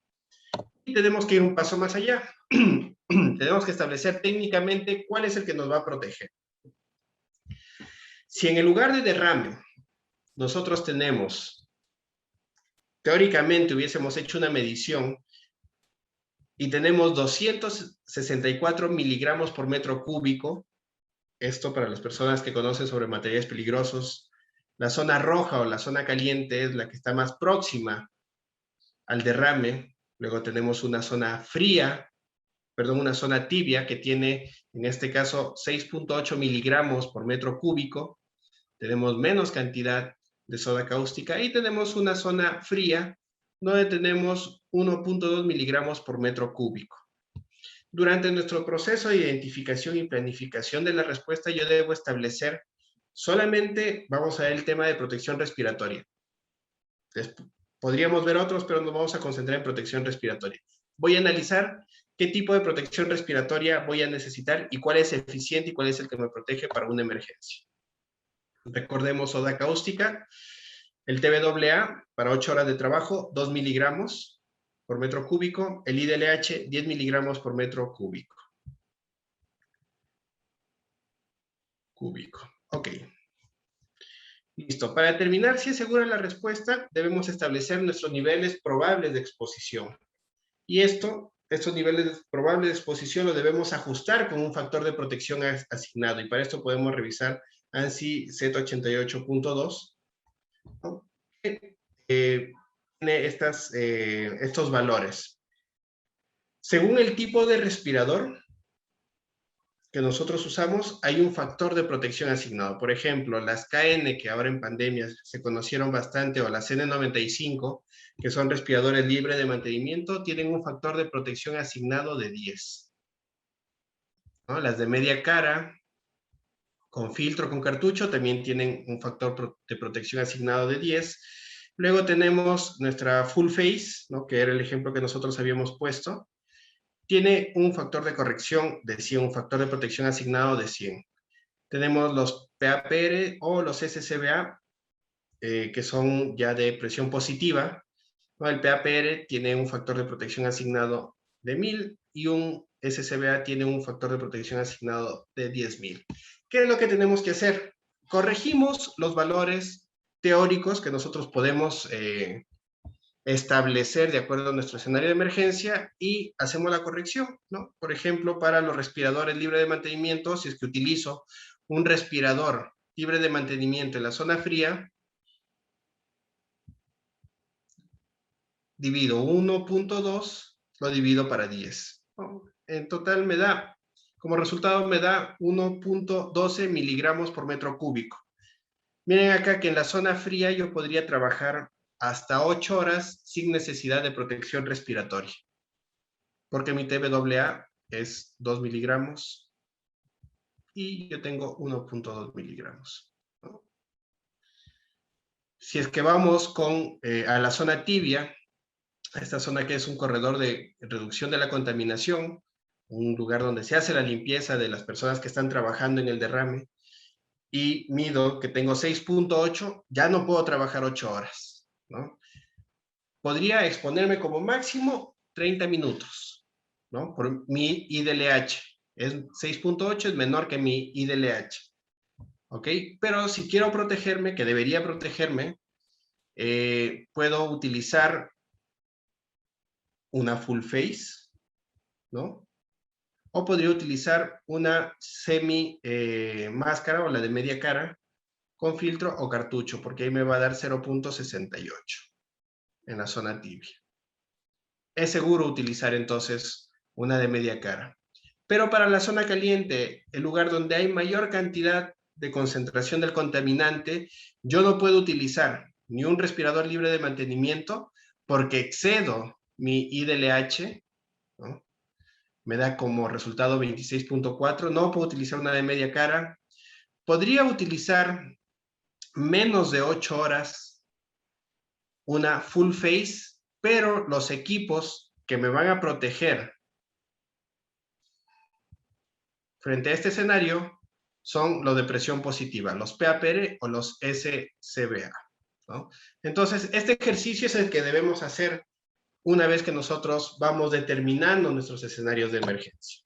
Speaker 2: Y tenemos que ir un paso más allá. Tenemos que establecer técnicamente cuál es el que nos va a proteger. Si en el lugar de derrame nosotros tenemos, teóricamente hubiésemos hecho una medición y tenemos 264 miligramos por metro cúbico, esto para las personas que conocen sobre materiales peligrosos, la zona roja o la zona caliente es la que está más próxima al derrame. Luego tenemos una zona fría, una zona tibia que tiene, en este caso, 6.8 miligramos por metro cúbico. Tenemos menos cantidad de soda cáustica y tenemos una zona fría donde tenemos 1.2 miligramos por metro cúbico. Durante nuestro proceso de identificación y planificación de la respuesta, yo debo establecer solamente, vamos a ver el tema de protección respiratoria. Podríamos ver otros, pero nos vamos a concentrar en protección respiratoria. Voy a analizar qué tipo de protección respiratoria voy a necesitar y cuál es eficiente y cuál es el que me protege para una emergencia. Recordemos soda cáustica, el TBAA para 8 horas de trabajo, 2 miligramos por metro cúbico, el IDLH, 10 miligramos por metro cúbico. Ok. Listo. Para determinar si es segura la respuesta, debemos establecer nuestros niveles probables de exposición. Y estos niveles probables de exposición los debemos ajustar con un factor de protección asignado. Y para esto podemos revisar ANSI Z88.2, ¿no? Tiene estos valores. Según el tipo de respirador que nosotros usamos, hay un factor de protección asignado. Por ejemplo, las KN, que ahora en pandemia se conocieron bastante, o las N95, que son respiradores libres de mantenimiento, tienen un factor de protección asignado de 10. ¿No? Las de media cara, con filtro, con cartucho, también tienen un factor de protección asignado de 10. Luego tenemos nuestra full face, ¿no? Que era el ejemplo que nosotros habíamos puesto. Tiene un factor de corrección de 100, un factor de protección asignado de 100. Tenemos los PAPR o los SCBA, que son ya de presión positiva, ¿no? El PAPR tiene un factor de protección asignado de 1000 y un SCBA tiene un factor de protección asignado de 10.000. ¿Qué es lo que tenemos que hacer? Corregimos los valores teóricos que nosotros podemos establecer de acuerdo a nuestro escenario de emergencia y hacemos la corrección, ¿no? Por ejemplo, para los respiradores libres de mantenimiento, si es que utilizo un respirador libre de mantenimiento en la zona fría, divido 1.2, lo divido para 10. En total me da, como resultado me da 1.12 miligramos por metro cúbico. Miren acá que en la zona fría yo podría trabajar hasta 8 horas sin necesidad de protección respiratoria, porque mi TBAA es 2 miligramos y yo tengo 1.2 miligramos. ¿No? Si es que vamos a la zona tibia, a esta zona que es un corredor de reducción de la contaminación, un lugar donde se hace la limpieza de las personas que están trabajando en el derrame, y mido que tengo 6.8, ya no puedo trabajar 8 horas, ¿no? Podría exponerme como máximo 30 minutos, ¿no? Por mi IDLH. 6.8 es menor que mi IDLH, ¿ok? Pero si quiero protegerme, que debería protegerme, puedo utilizar una full face, ¿no? O podría utilizar una semi máscara o la de media cara con filtro o cartucho, porque ahí me va a dar 0.68 en la zona tibia. Es seguro utilizar entonces una de media cara. Pero para la zona caliente, el lugar donde hay mayor cantidad de concentración del contaminante, yo no puedo utilizar ni un respirador libre de mantenimiento porque excedo mi IDLH, ¿no? Me da como resultado 26.4, no puedo utilizar una de media cara. Podría utilizar menos de 8 horas una full face, pero los equipos que me van a proteger frente a este escenario son los de presión positiva, los PAPR o los SCBA, ¿no? Entonces, este ejercicio es el que debemos hacer una vez que nosotros vamos determinando nuestros escenarios de emergencia.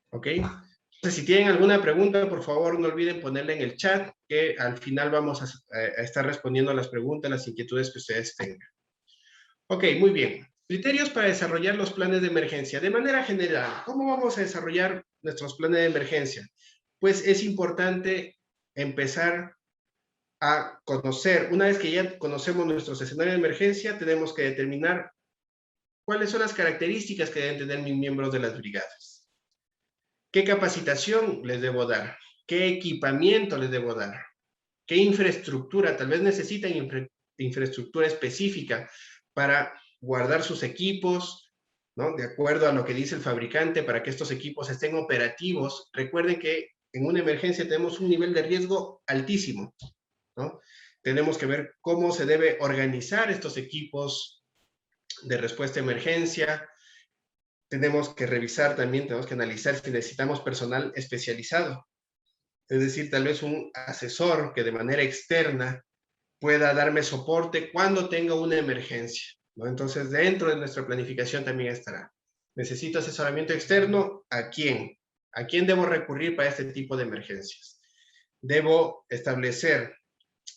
Speaker 2: ¿Ok? Entonces, si tienen alguna pregunta, por favor, no olviden ponerla en el chat, que al final vamos a estar respondiendo a las preguntas, las inquietudes que ustedes tengan. Ok, muy bien. Criterios para desarrollar los planes de emergencia. De manera general, ¿cómo vamos a desarrollar nuestros planes de emergencia? Pues es importante empezar a conocer, una vez que ya conocemos nuestros escenarios de emergencia, tenemos que determinar cuáles son las características que deben tener mis miembros de las brigadas. ¿Qué capacitación les debo dar? ¿Qué equipamiento les debo dar? ¿Qué infraestructura? Tal vez necesitan infraestructura específica para guardar sus equipos, ¿no? De acuerdo a lo que dice el fabricante, para que estos equipos estén operativos. Recuerden que en una emergencia tenemos un nivel de riesgo altísimo, ¿no? Tenemos que ver cómo se debe organizar estos equipos de respuesta a emergencia. Tenemos que revisar también, tenemos que analizar si necesitamos personal especializado. Es decir, tal vez un asesor que de manera externa pueda darme soporte cuando tenga una emergencia, ¿no? Entonces, dentro de nuestra planificación también estará. ¿Necesito asesoramiento externo? ¿A quién? ¿A quién debo recurrir para este tipo de emergencias? Debo establecer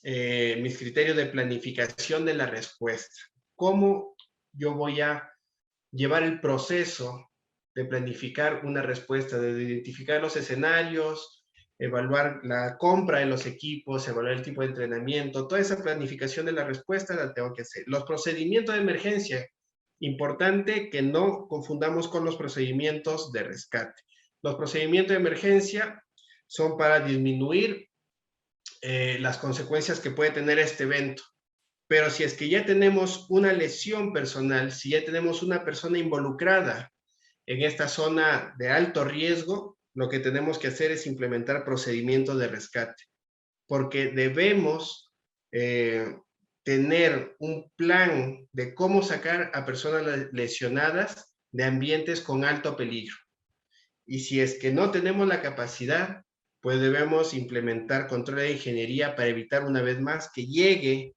Speaker 2: mis criterios de planificación de la respuesta. ¿Cómo yo voy a llevar el proceso de planificar una respuesta, de identificar los escenarios, evaluar la compra de los equipos, evaluar el tipo de entrenamiento, toda esa planificación de la respuesta la tengo que hacer. Los procedimientos de emergencia, importante que no confundamos con los procedimientos de rescate. Los procedimientos de emergencia son para disminuir las consecuencias que puede tener este evento. Pero si es que ya tenemos una lesión personal, si ya tenemos una persona involucrada en esta zona de alto riesgo, lo que tenemos que hacer es implementar procedimientos de rescate, porque debemos tener un plan de cómo sacar a personas lesionadas de ambientes con alto peligro. Y si es que no tenemos la capacidad, pues debemos implementar control de ingeniería para evitar una vez más que llegue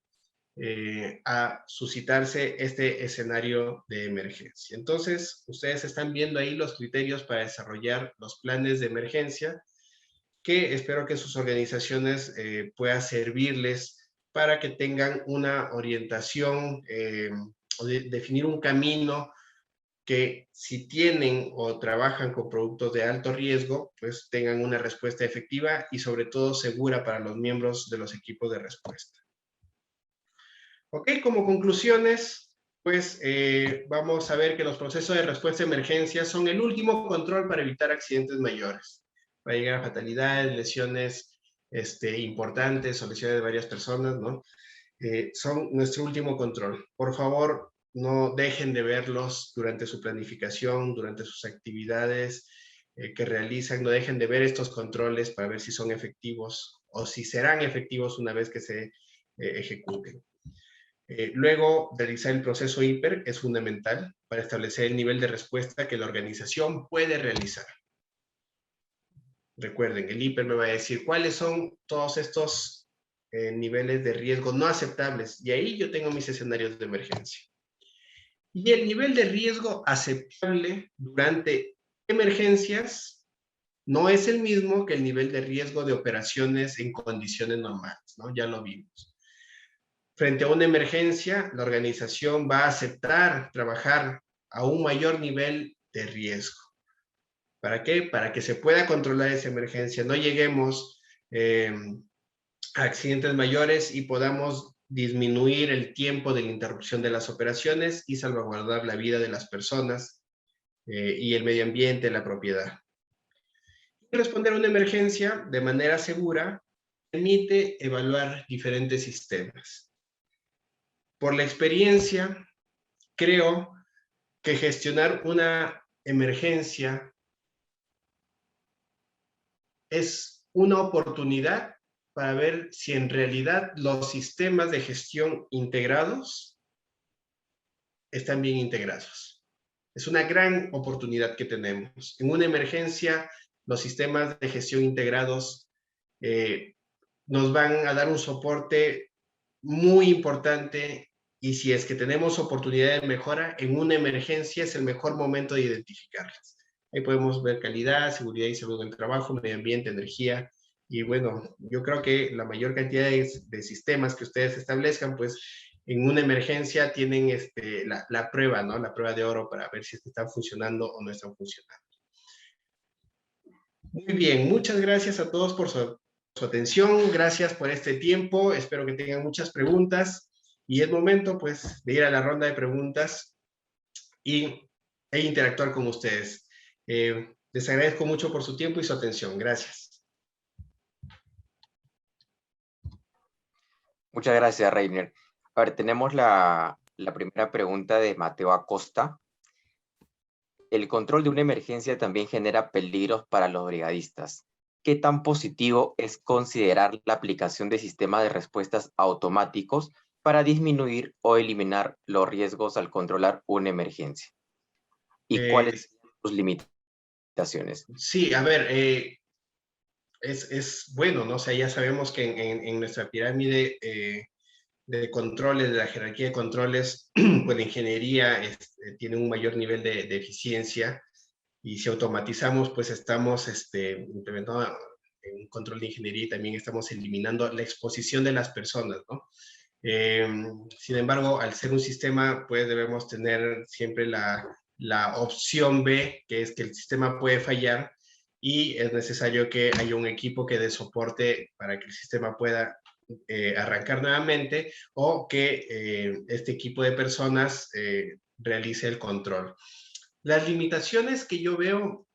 Speaker 2: a suscitarse este escenario de emergencia. Entonces, ustedes están viendo ahí los criterios para desarrollar los planes de emergencia, que espero que sus organizaciones puedan servirles para que tengan una orientación o definir un camino que si tienen o trabajan con productos de alto riesgo, pues tengan una respuesta efectiva y sobre todo segura para los miembros de los equipos de respuesta. Ok, como conclusiones, pues vamos a ver que los procesos de respuesta a emergencias son el último control para evitar accidentes mayores, para llegar a fatalidades, lesiones importantes o lesiones de varias personas, ¿no? Son nuestro último control. Por favor, no dejen de verlos durante su planificación, durante sus actividades que realizan, no dejen de ver estos controles para ver si son efectivos o si serán efectivos una vez que se ejecuten. Luego, realizar el proceso HIPER es fundamental para establecer el nivel de respuesta que la organización puede realizar. Recuerden, el HIPER me va a decir cuáles son todos estos niveles de riesgo no aceptables, y ahí yo tengo mis escenarios de emergencia. Y el nivel de riesgo aceptable durante emergencias no es el mismo que el nivel de riesgo de operaciones en condiciones normales, ¿no? Ya lo vimos. Frente a una emergencia, la organización va a aceptar trabajar a un mayor nivel de riesgo. ¿Para qué? Para que se pueda controlar esa emergencia, no lleguemos a accidentes mayores y podamos disminuir el tiempo de la interrupción de las operaciones y salvaguardar la vida de las personas y el medio ambiente, la propiedad. Responder a una emergencia de manera segura permite evaluar diferentes sistemas. Por la experiencia, creo que gestionar una emergencia es una oportunidad para ver si en realidad los sistemas de gestión integrados están bien integrados. Es una gran oportunidad que tenemos. En una emergencia los sistemas de gestión integrados nos van a dar un soporte muy importante, y si es que tenemos oportunidad de mejora en una emergencia, es el mejor momento de identificarlas. Ahí podemos ver calidad, seguridad y salud del trabajo, medio ambiente, energía, y bueno, yo creo que la mayor cantidad de sistemas que ustedes establezcan, pues en una emergencia tienen la prueba, ¿no? La prueba de oro para ver si están funcionando o no están funcionando. Muy bien, muchas gracias a todos por su atención, gracias por este tiempo, espero que tengan muchas preguntas, y es momento pues de ir a la ronda de preguntas e interactuar con ustedes. Les agradezco mucho por su tiempo y su atención. Gracias.
Speaker 1: Muchas gracias, Reiner. A ver, tenemos la primera pregunta de Mateo Acosta. El control de una emergencia también genera peligros para los brigadistas. ¿Qué tan positivo es considerar la aplicación de sistemas de respuestas automáticos para disminuir o eliminar los riesgos al controlar una emergencia? ¿Y cuáles son sus limitaciones?
Speaker 2: Sí, a ver, es bueno, ¿no? O sea, ya sabemos que en nuestra pirámide de controles, de la jerarquía de controles, pues la ingeniería tiene un mayor nivel de eficiencia, y si automatizamos, pues estamos implementando un control de ingeniería, y también estamos eliminando la exposición de las personas, ¿no? Sin embargo, al ser un sistema, pues debemos tener siempre la opción B, que es que el sistema puede fallar y es necesario que haya un equipo que dé soporte para que el sistema pueda arrancar nuevamente, o que este equipo de personas realice el control. Las limitaciones que yo veo,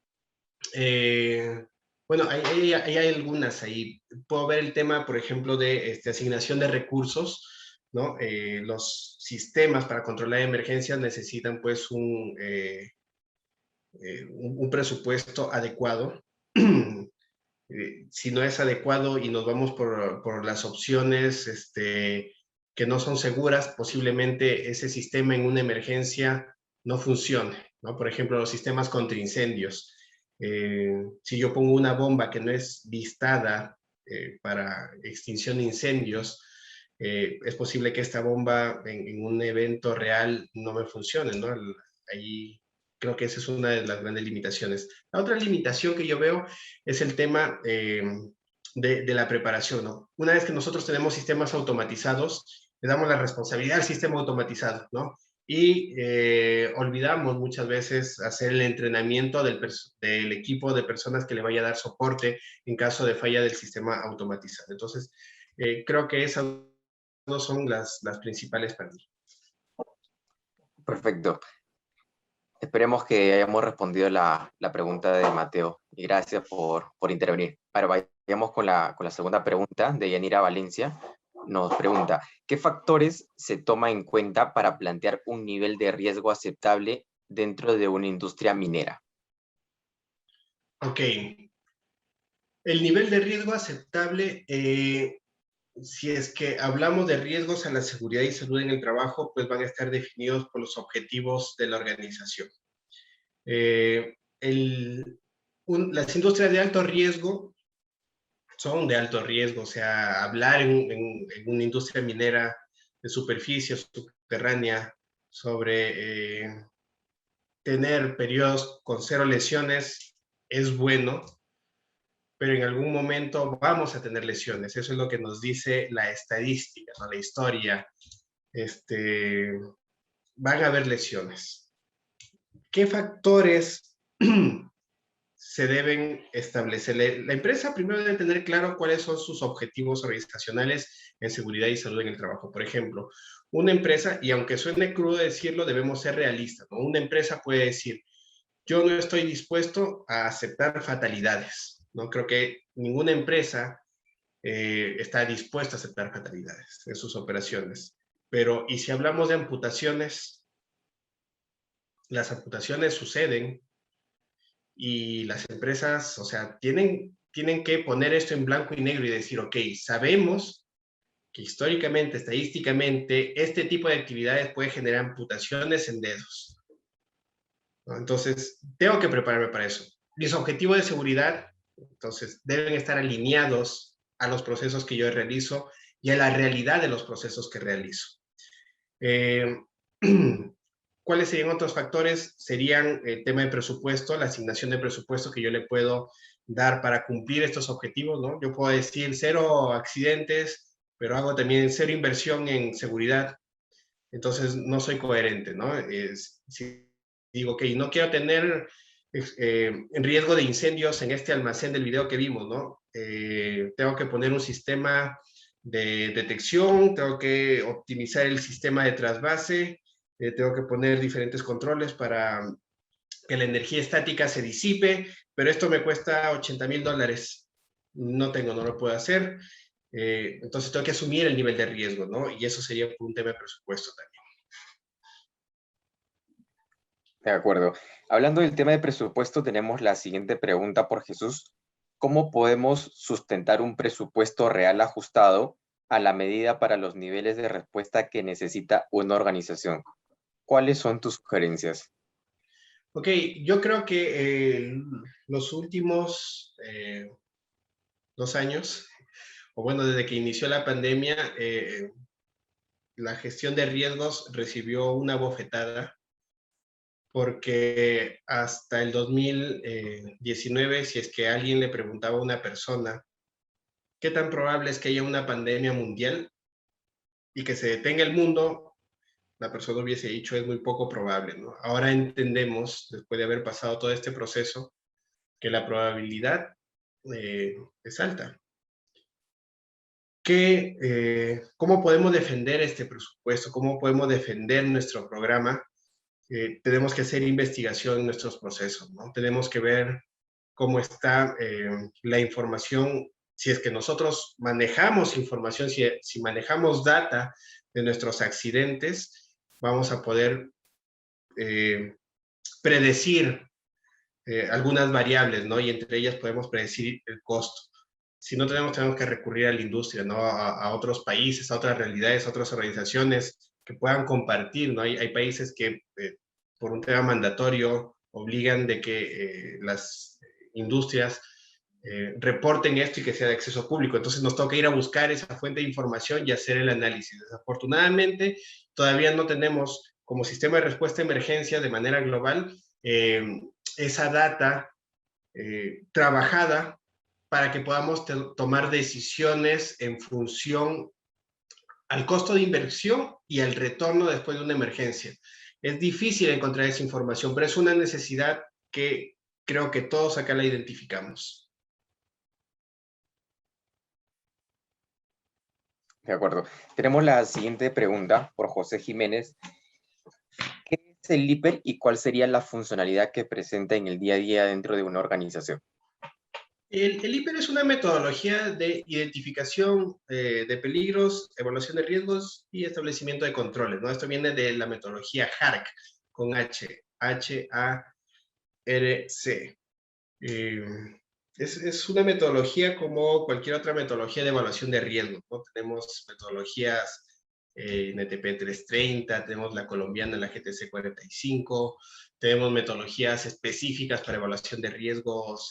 Speaker 2: bueno, hay algunas ahí. Puedo ver el tema, por ejemplo, de asignación de recursos, ¿no? Los sistemas para controlar emergencias necesitan pues un presupuesto adecuado. Si no es adecuado y nos vamos por las opciones que no son seguras, posiblemente ese sistema en una emergencia no funcione, ¿no? Por ejemplo, los sistemas contra incendios. Si yo pongo una bomba que no es listada para extinción de incendios, es posible que esta bomba en un evento real no me funcione, ¿no? Ahí creo que esa es una de las grandes limitaciones. La otra limitación que yo veo es el tema de la preparación, ¿no? Una vez que nosotros tenemos sistemas automatizados, le damos la responsabilidad al sistema automatizado, ¿no? Y olvidamos muchas veces hacer el entrenamiento del equipo de personas que le vaya a dar soporte en caso de falla del sistema automatizado. Entonces, creo que esas no son las principales para mí.
Speaker 1: Perfecto. Esperemos que hayamos respondido la pregunta de Mateo, y gracias por intervenir. Ahora vayamos con la segunda pregunta de Yanira Valencia. Nos pregunta, ¿qué factores se toma en cuenta para plantear un nivel de riesgo aceptable dentro de una industria minera?
Speaker 2: Ok. El nivel de riesgo aceptable, si es que hablamos de riesgos a la seguridad y salud en el trabajo, pues van a estar definidos por los objetivos de la organización. Las industrias de alto riesgo son de alto riesgo, o sea, hablar en una industria minera de superficie subterránea sobre tener periodos con 0 lesiones es bueno, pero en algún momento vamos a tener lesiones. Eso es lo que nos dice la estadística, ¿no? La historia. Van a haber lesiones. ¿Qué factores se deben establecer? La empresa primero debe tener claro cuáles son sus objetivos organizacionales en seguridad y salud en el trabajo. Por ejemplo, una empresa, y aunque suene crudo decirlo, debemos ser realistas, ¿no? Una empresa puede decir, yo no estoy dispuesto a aceptar fatalidades. No creo que ninguna empresa está dispuesta a aceptar fatalidades en sus operaciones. Pero, ¿y si hablamos de amputaciones? Las amputaciones suceden y las empresas, o sea, tienen que poner esto en blanco y negro y decir, ok, sabemos que históricamente, estadísticamente, este tipo de actividades puede generar amputaciones en dedos, ¿no? Entonces, tengo que prepararme para eso. mis objetivos de seguridad, entonces, deben estar alineados a los procesos que yo realizo y a la realidad de los procesos que realizo. Eh, ¿Cuáles serían otros factores? Serían el tema de presupuesto, la asignación de presupuesto que yo le puedo dar para cumplir estos objetivos, ¿no? Yo puedo decir 0 accidentes, pero hago también 0 inversión en seguridad, entonces no soy coherente, ¿no? Si digo, ok, no quiero tener en riesgo de incendios en este almacén del video que vimos, ¿no? Tengo que poner un sistema de detección, tengo que optimizar el sistema de trasvase, tengo que poner diferentes controles para que la energía estática se disipe, pero esto me cuesta $80,000. No lo puedo hacer. Entonces tengo que asumir el nivel de riesgo, ¿no? Y eso sería un tema de presupuesto también.
Speaker 1: De acuerdo. Hablando del tema de presupuesto, tenemos la siguiente pregunta por Jesús. ¿Cómo podemos sustentar un presupuesto real ajustado a la medida para los niveles de respuesta que necesita una organización? ¿Cuáles son tus sugerencias?
Speaker 2: Ok, yo creo que los últimos 2 años, o bueno, desde que inició la pandemia, la gestión de riesgos recibió una bofetada porque hasta el 2019, si es que alguien le preguntaba a una persona qué tan probable es que haya una pandemia mundial y que se detenga el mundo, la persona hubiese dicho es muy poco probable, ¿no? Ahora entendemos, después de haber pasado todo este proceso, que la probabilidad es alta. ¿Cómo podemos defender este presupuesto? ¿Cómo podemos defender nuestro programa? Tenemos que hacer investigación en nuestros procesos, ¿no? Tenemos que ver cómo está la información, si es que nosotros manejamos información, si manejamos data de nuestros accidentes, vamos a poder predecir algunas variables, ¿no? Y entre ellas podemos predecir el costo. Si no tenemos que recurrir a la industria, ¿no? A otros países, a otras realidades, a otras organizaciones que puedan compartir, ¿no? Hay países que por un tema mandatorio obligan de que las industrias reporten esto y que sea de acceso público. Entonces nos toca ir a buscar esa fuente de información y hacer el análisis. Desafortunadamente, todavía no tenemos como sistema de respuesta a emergencia de manera global esa data trabajada para que podamos tomar decisiones en función al costo de inversión y al retorno después de una emergencia. Es difícil encontrar esa información, pero es una necesidad que creo que todos acá la identificamos.
Speaker 1: De acuerdo. Tenemos la siguiente pregunta por José Jiménez. ¿Qué es el IPER y cuál sería la funcionalidad que presenta en el día a día dentro de una organización?
Speaker 2: El IPER es una metodología de identificación de peligros, evaluación de riesgos y establecimiento de controles, ¿no? Esto viene de la metodología HARC, con H-A-R-C. Es una metodología como cualquier otra metodología de evaluación de riesgo, ¿no? Tenemos metodologías NTP 330, tenemos la colombiana, la GTC 45, tenemos metodologías específicas para evaluación de riesgos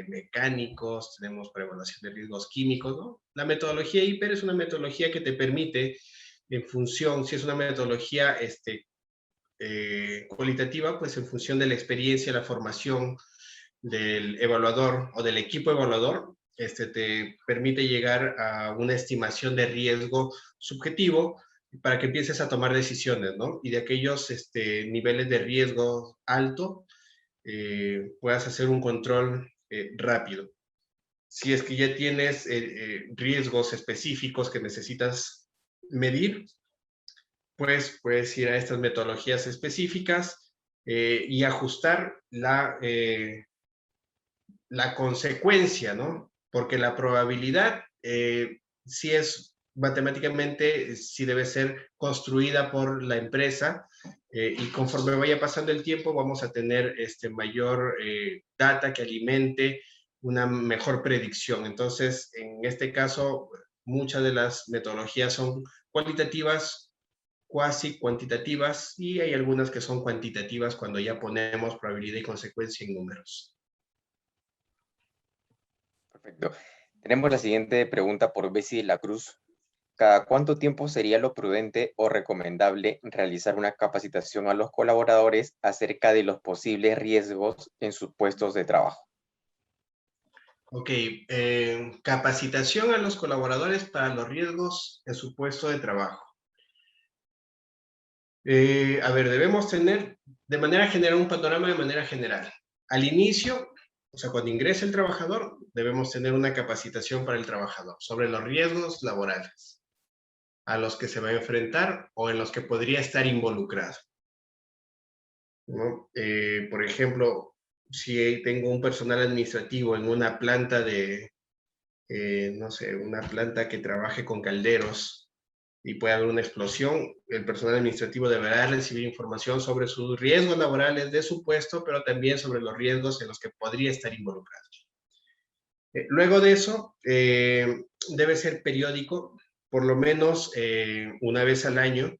Speaker 2: mecánicos, tenemos para evaluación de riesgos químicos, ¿no? La metodología IPER es una metodología que te permite, en función, si es una metodología cualitativa, pues en función de la experiencia, la formación del evaluador o del equipo evaluador, te permite llegar a una estimación de riesgo subjetivo para que empieces a tomar decisiones, ¿no? Y de aquellos niveles de riesgo alto, puedas hacer un control rápido. Si es que ya tienes riesgos específicos que necesitas medir, pues puedes ir a estas metodologías específicas y ajustar la consecuencia, ¿no? Porque la probabilidad sí es matemáticamente, sí debe ser construida por la empresa y conforme vaya pasando el tiempo vamos a tener mayor data que alimente una mejor predicción. Entonces, en este caso, muchas de las metodologías son cualitativas, cuasi cuantitativas y hay algunas que son cuantitativas cuando ya ponemos probabilidad y consecuencia en números.
Speaker 1: Perfecto. Tenemos la siguiente pregunta por Bessie de la Cruz. ¿Cada cuánto tiempo sería lo prudente o recomendable realizar una capacitación a los colaboradores acerca de los posibles riesgos en sus puestos de trabajo?
Speaker 2: Ok, capacitación a los colaboradores para los riesgos en su puesto de trabajo. A ver, debemos tener de manera general un panorama de manera general. Al inicio, o sea, cuando ingresa el trabajador, debemos tener una capacitación para el trabajador sobre los riesgos laborales a los que se va a enfrentar o en los que podría estar involucrado, ¿no? Por ejemplo, si tengo un personal administrativo en una planta de, no sé, una planta que trabaje con calderos y puede haber una explosión, el personal administrativo deberá recibir información sobre sus riesgos laborales de su puesto, pero también sobre los riesgos en los que podría estar involucrado. Luego de eso, debe ser periódico, por lo menos una vez al año,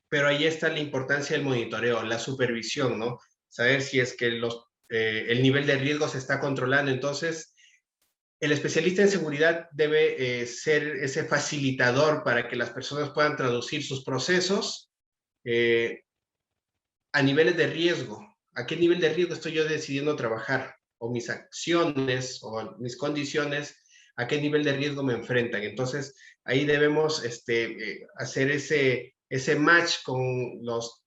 Speaker 2: pero ahí está la importancia del monitoreo, la supervisión, ¿no? Saber si es que el nivel de riesgo se está controlando. Entonces, el especialista en seguridad debe ser ese facilitador para que las personas puedan traducir sus procesos a niveles de riesgo. ¿A qué nivel de riesgo estoy yo decidiendo trabajar? O mis acciones o mis condiciones, ¿a qué nivel de riesgo me enfrentan? Entonces, ahí debemos hacer ese match con los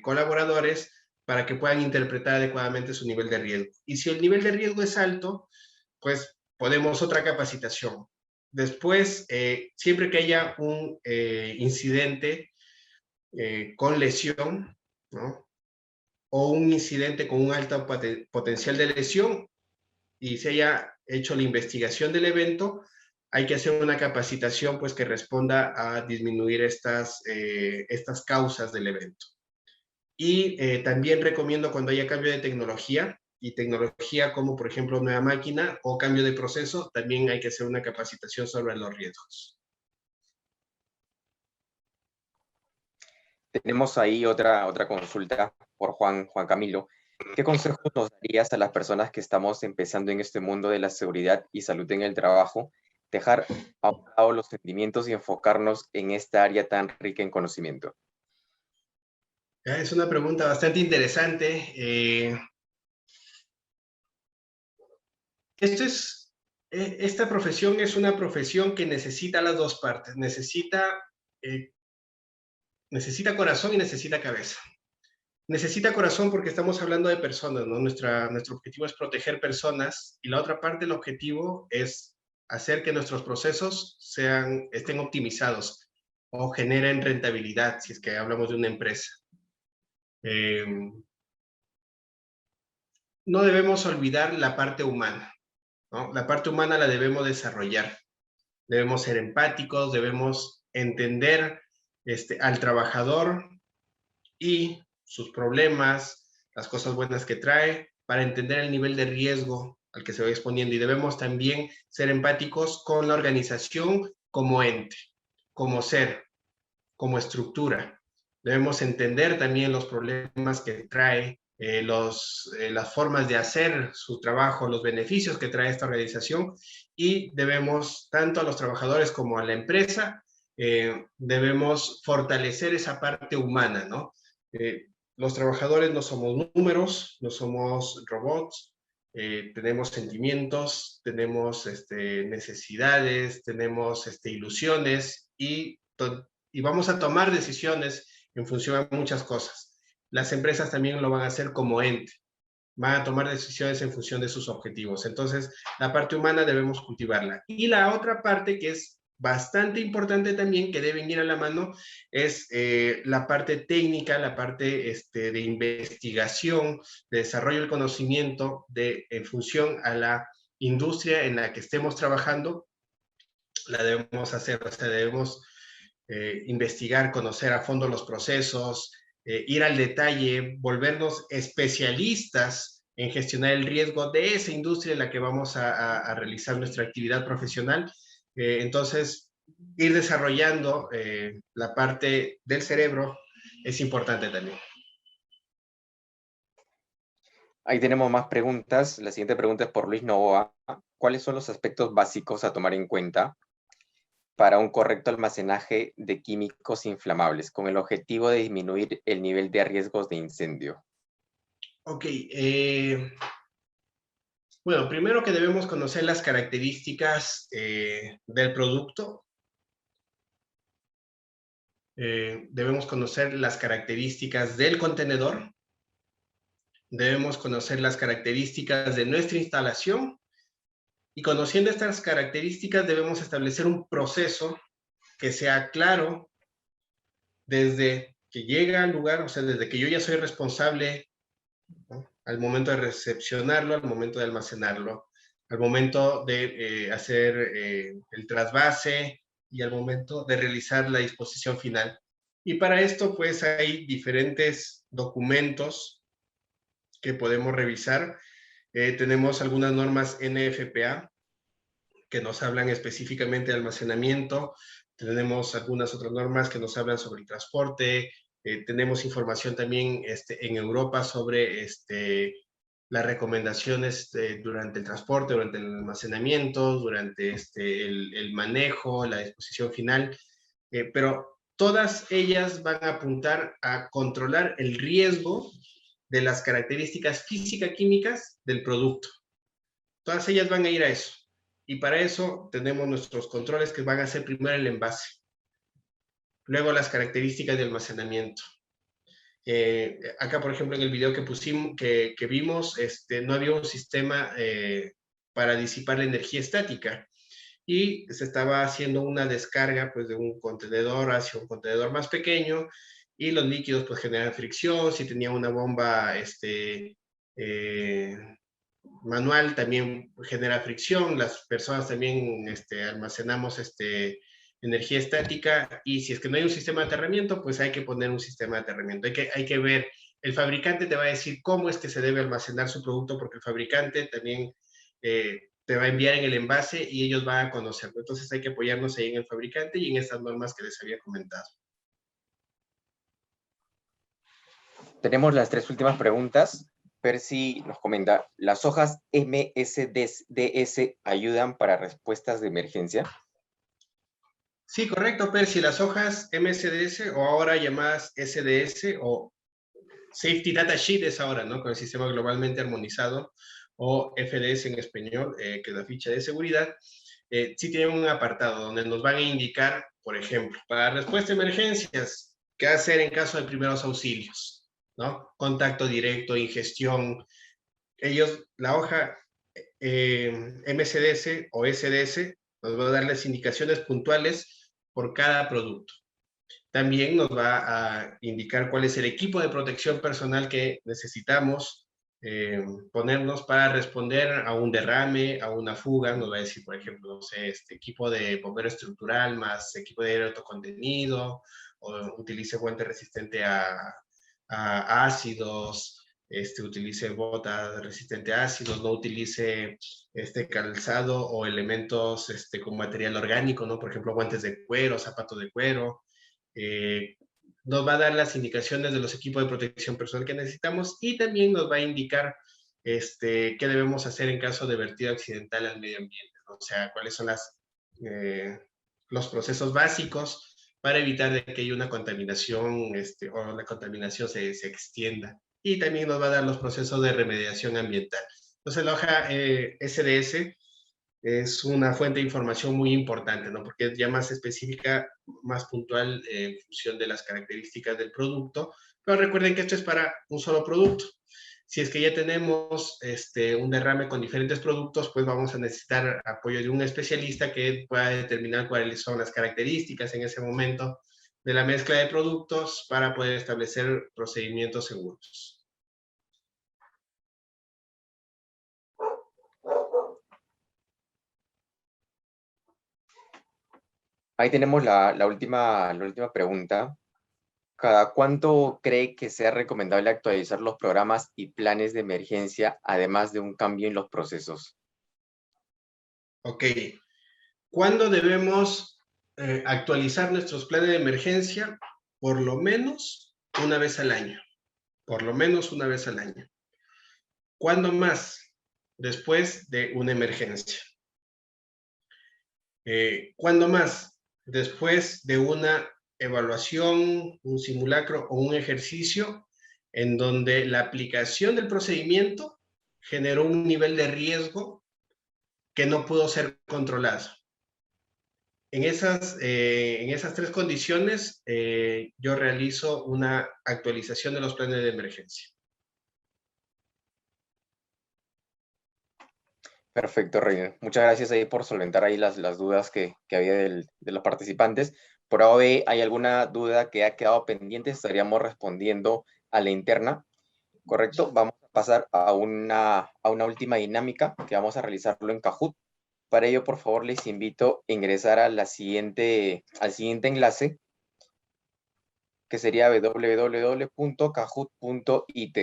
Speaker 2: colaboradores para que puedan interpretar adecuadamente su nivel de riesgo. Y si el nivel de riesgo es alto, pues podemos otra capacitación. Después, siempre que haya un incidente con lesión, ¿no? O un incidente con un alto potencial de lesión y se haya hecho la investigación del evento, hay que hacer una capacitación pues que responda a disminuir estas causas del evento. Y también recomiendo cuando haya cambio de tecnología, y tecnología como por ejemplo nueva máquina o cambio de proceso, también hay que hacer una capacitación sobre los riesgos.
Speaker 1: Tenemos ahí otra consulta por Juan Camilo. ¿Qué consejos nos darías a las personas que estamos empezando en este mundo de la seguridad y salud en el trabajo, dejar a un lado los sentimientos y enfocarnos en esta área tan rica en conocimiento?
Speaker 2: Es una pregunta bastante interesante. Esto es, esta profesión es una profesión que necesita las dos partes, eh, necesita corazón y necesita cabeza. Necesita corazón porque estamos hablando de personas, ¿no? Nuestro objetivo es proteger personas y la otra parte, el objetivo es hacer que nuestros procesos estén optimizados o generen rentabilidad, si es que hablamos de una empresa. No debemos olvidar la parte humana, ¿no? La parte humana la debemos desarrollar. Debemos ser empáticos, debemos entender al trabajador y sus problemas, las cosas buenas que trae, para entender el nivel de riesgo al que se va exponiendo. Y debemos también ser empáticos con la organización como ente, como ser, como estructura. Debemos entender también los problemas que trae, las formas de hacer su trabajo, los beneficios que trae esta organización y debemos, tanto a los trabajadores como a la empresa, debemos fortalecer esa parte humana, ¿no? Los trabajadores no somos números, no somos robots, tenemos sentimientos, tenemos necesidades, tenemos ilusiones y vamos a tomar decisiones en función a muchas cosas. Las empresas también lo van a hacer como ente, van a tomar decisiones en función de sus objetivos. Entonces, la parte humana debemos cultivarla. Y la otra parte que es bastante importante también, que deben ir a la mano, es la parte técnica, la parte de investigación, de desarrollo del conocimiento en función a la industria en la que estemos trabajando, la debemos hacer, o sea, debemos investigar, conocer a fondo los procesos, ir al detalle, volvernos especialistas en gestionar el riesgo de esa industria en la que vamos a realizar nuestra actividad profesional. Entonces, ir desarrollando la parte del cerebro es importante también.
Speaker 1: Ahí tenemos más preguntas. La siguiente pregunta es por Luis Novoa. ¿Cuáles son los aspectos básicos a tomar en cuenta para un correcto almacenaje de químicos inflamables con el objetivo de disminuir el nivel de riesgos de incendio?
Speaker 2: Ok, bueno, primero que debemos conocer las características del producto. Debemos conocer las características del contenedor. Debemos conocer las características de nuestra instalación. Y conociendo estas características debemos establecer un proceso que sea claro desde que llega al lugar, o sea, desde que yo ya soy responsable, ¿no?, al momento de recepcionarlo, al momento de almacenarlo, al momento de hacer el trasvase y al momento de realizar la disposición final. Y para esto, pues, hay diferentes documentos que podemos revisar. Tenemos algunas normas NFPA que nos hablan específicamente de almacenamiento. Tenemos algunas otras normas que nos hablan sobre el transporte. Tenemos información también en Europa sobre las recomendaciones durante el transporte, durante el almacenamiento, durante el manejo, la disposición final. Pero todas ellas van a apuntar a controlar el riesgo de las características física-químicas del producto. Todas ellas van a ir a eso. Y para eso tenemos nuestros controles que van a ser primero el envase, luego las características de almacenamiento. Acá, por ejemplo, en el video que pusimos, que vimos, no había un sistema para disipar la energía estática y se estaba haciendo una descarga, pues, de un contenedor hacia un contenedor más pequeño y los líquidos, pues, generan fricción. Si tenía una bomba manual, también genera fricción. Las personas también almacenamos energía estática, y si es que no hay un sistema de aterramiento, pues hay que poner un sistema de aterramiento. Hay que ver, el fabricante te va a decir cómo es que se debe almacenar su producto, porque el fabricante también te va a enviar en el envase y ellos van a conocerlo. Entonces hay que apoyarnos ahí en el fabricante y en estas normas que les había comentado.
Speaker 1: Tenemos las tres últimas preguntas. Percy nos comenta, ¿las hojas MSDS ayudan para respuestas de emergencia?
Speaker 2: Sí, correcto, Percy. Las hojas MSDS, o ahora llamadas SDS, o Safety Data Sheet es ahora, ¿no?, con el sistema globalmente armonizado, o FDS en español, que es la ficha de seguridad. Sí tienen un apartado donde nos van a indicar, por ejemplo, para respuesta a emergencias, qué hacer en caso de primeros auxilios, ¿no? Contacto directo, ingestión. La hoja MSDS o SDS nos va a dar las indicaciones puntuales por cada producto. También nos va a indicar cuál es el equipo de protección personal que necesitamos ponernos para responder a un derrame, a una fuga. Nos va a decir, por ejemplo, no sé, equipo de bombero estructural más equipo de aire autocontenido, o utilice guante resistente a ácidos, utilice botas resistente a ácidos, no utilice calzado o elementos con material orgánico, ¿no? Por ejemplo, guantes de cuero, zapatos de cuero. Nos va a dar las indicaciones de los equipos de protección personal que necesitamos, y también nos va a indicar qué debemos hacer en caso de vertido accidental al medio ambiente, ¿no? O sea, cuáles son los procesos básicos para evitar de que haya una contaminación o la contaminación se extienda. Y también nos va a dar los procesos de remediación ambiental. Entonces, la hoja SDS es una fuente de información muy importante, ¿no?, porque es ya más específica, más puntual en función de las características del producto. Pero recuerden que esto es para un solo producto. Si es que ya tenemos un derrame con diferentes productos, pues vamos a necesitar apoyo de un especialista que pueda determinar cuáles son las características en ese momento de la mezcla de productos para poder establecer procedimientos seguros.
Speaker 1: Ahí tenemos la última pregunta. ¿Cada cuánto cree que sea recomendable actualizar los programas y planes de emergencia, además de un cambio en los procesos?
Speaker 2: Ok. ¿Cuándo debemos actualizar nuestros planes de emergencia? Por lo menos una vez al año. Por lo menos una vez al año. ¿Cuándo más? Después de una emergencia. ¿Cuándo más? Después de una evaluación, un simulacro o un ejercicio en donde la aplicación del procedimiento generó un nivel de riesgo que no pudo ser controlado. En esas tres condiciones, yo realizo una actualización de los planes de emergencia.
Speaker 1: Perfecto, Reiner. Muchas gracias ahí por solventar ahí las dudas que había de los participantes. Por ahora, ¿hay alguna duda que ha quedado pendiente? Estaríamos respondiendo a la interna, ¿correcto? Vamos a pasar a una última dinámica que vamos a realizarlo en Kahoot. Para ello, por favor, les invito a ingresar a al siguiente enlace, que sería www.kahoot.it.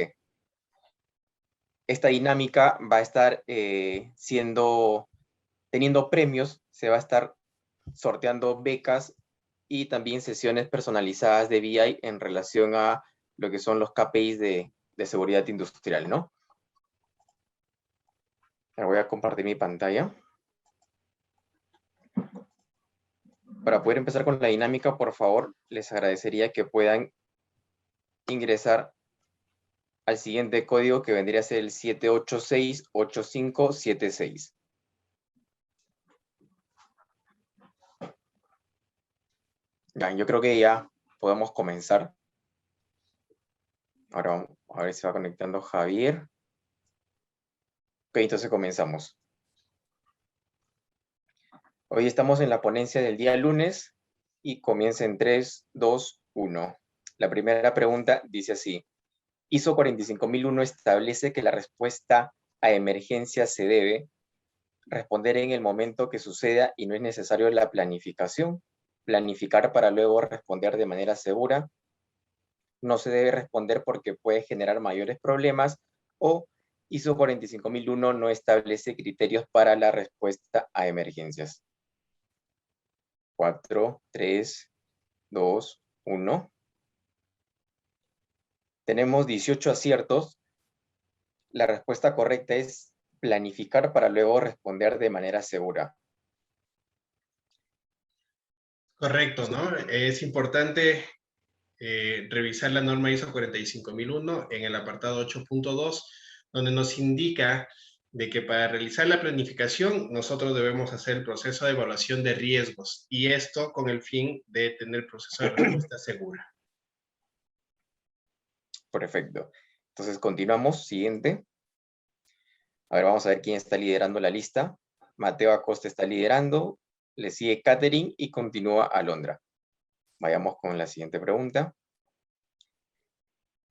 Speaker 1: Esta dinámica va a estar teniendo premios, se va a estar sorteando becas y también sesiones personalizadas de BI en relación a lo que son los KPIs de seguridad industrial, ¿no? Ahora voy a compartir mi pantalla. Para poder empezar con la dinámica, por favor, les agradecería que puedan ingresar al siguiente código, que vendría a ser el 7868576. Ya, yo creo que ya podemos comenzar. Ahora vamos a ver si se va conectando Javier. Ok, entonces comenzamos. Hoy estamos en la ponencia del día lunes y comienza en 3, 2, 1. La primera pregunta dice así: ISO 45001 establece que la respuesta a emergencia se debe responder en el momento que suceda y no es necesario la planificación. Planificar para luego responder de manera segura. No se debe responder porque puede generar mayores problemas, o ISO 45001 no establece criterios para la respuesta a emergencias. 4, 3, 2, 1. Tenemos 18 aciertos. La respuesta correcta es planificar para luego responder de manera segura.
Speaker 2: Correcto, ¿no? Es importante revisar la norma ISO 45001 en el apartado 8.2, donde nos indica de que para realizar la planificación nosotros debemos hacer el proceso de evaluación de riesgos, y esto con el fin de tener el proceso de respuesta segura.
Speaker 1: Perfecto. Entonces continuamos. Siguiente. A ver, vamos a ver quién está liderando la lista. Mateo Acosta está liderando, le sigue Catherine y continúa Alondra. Vayamos con la siguiente pregunta.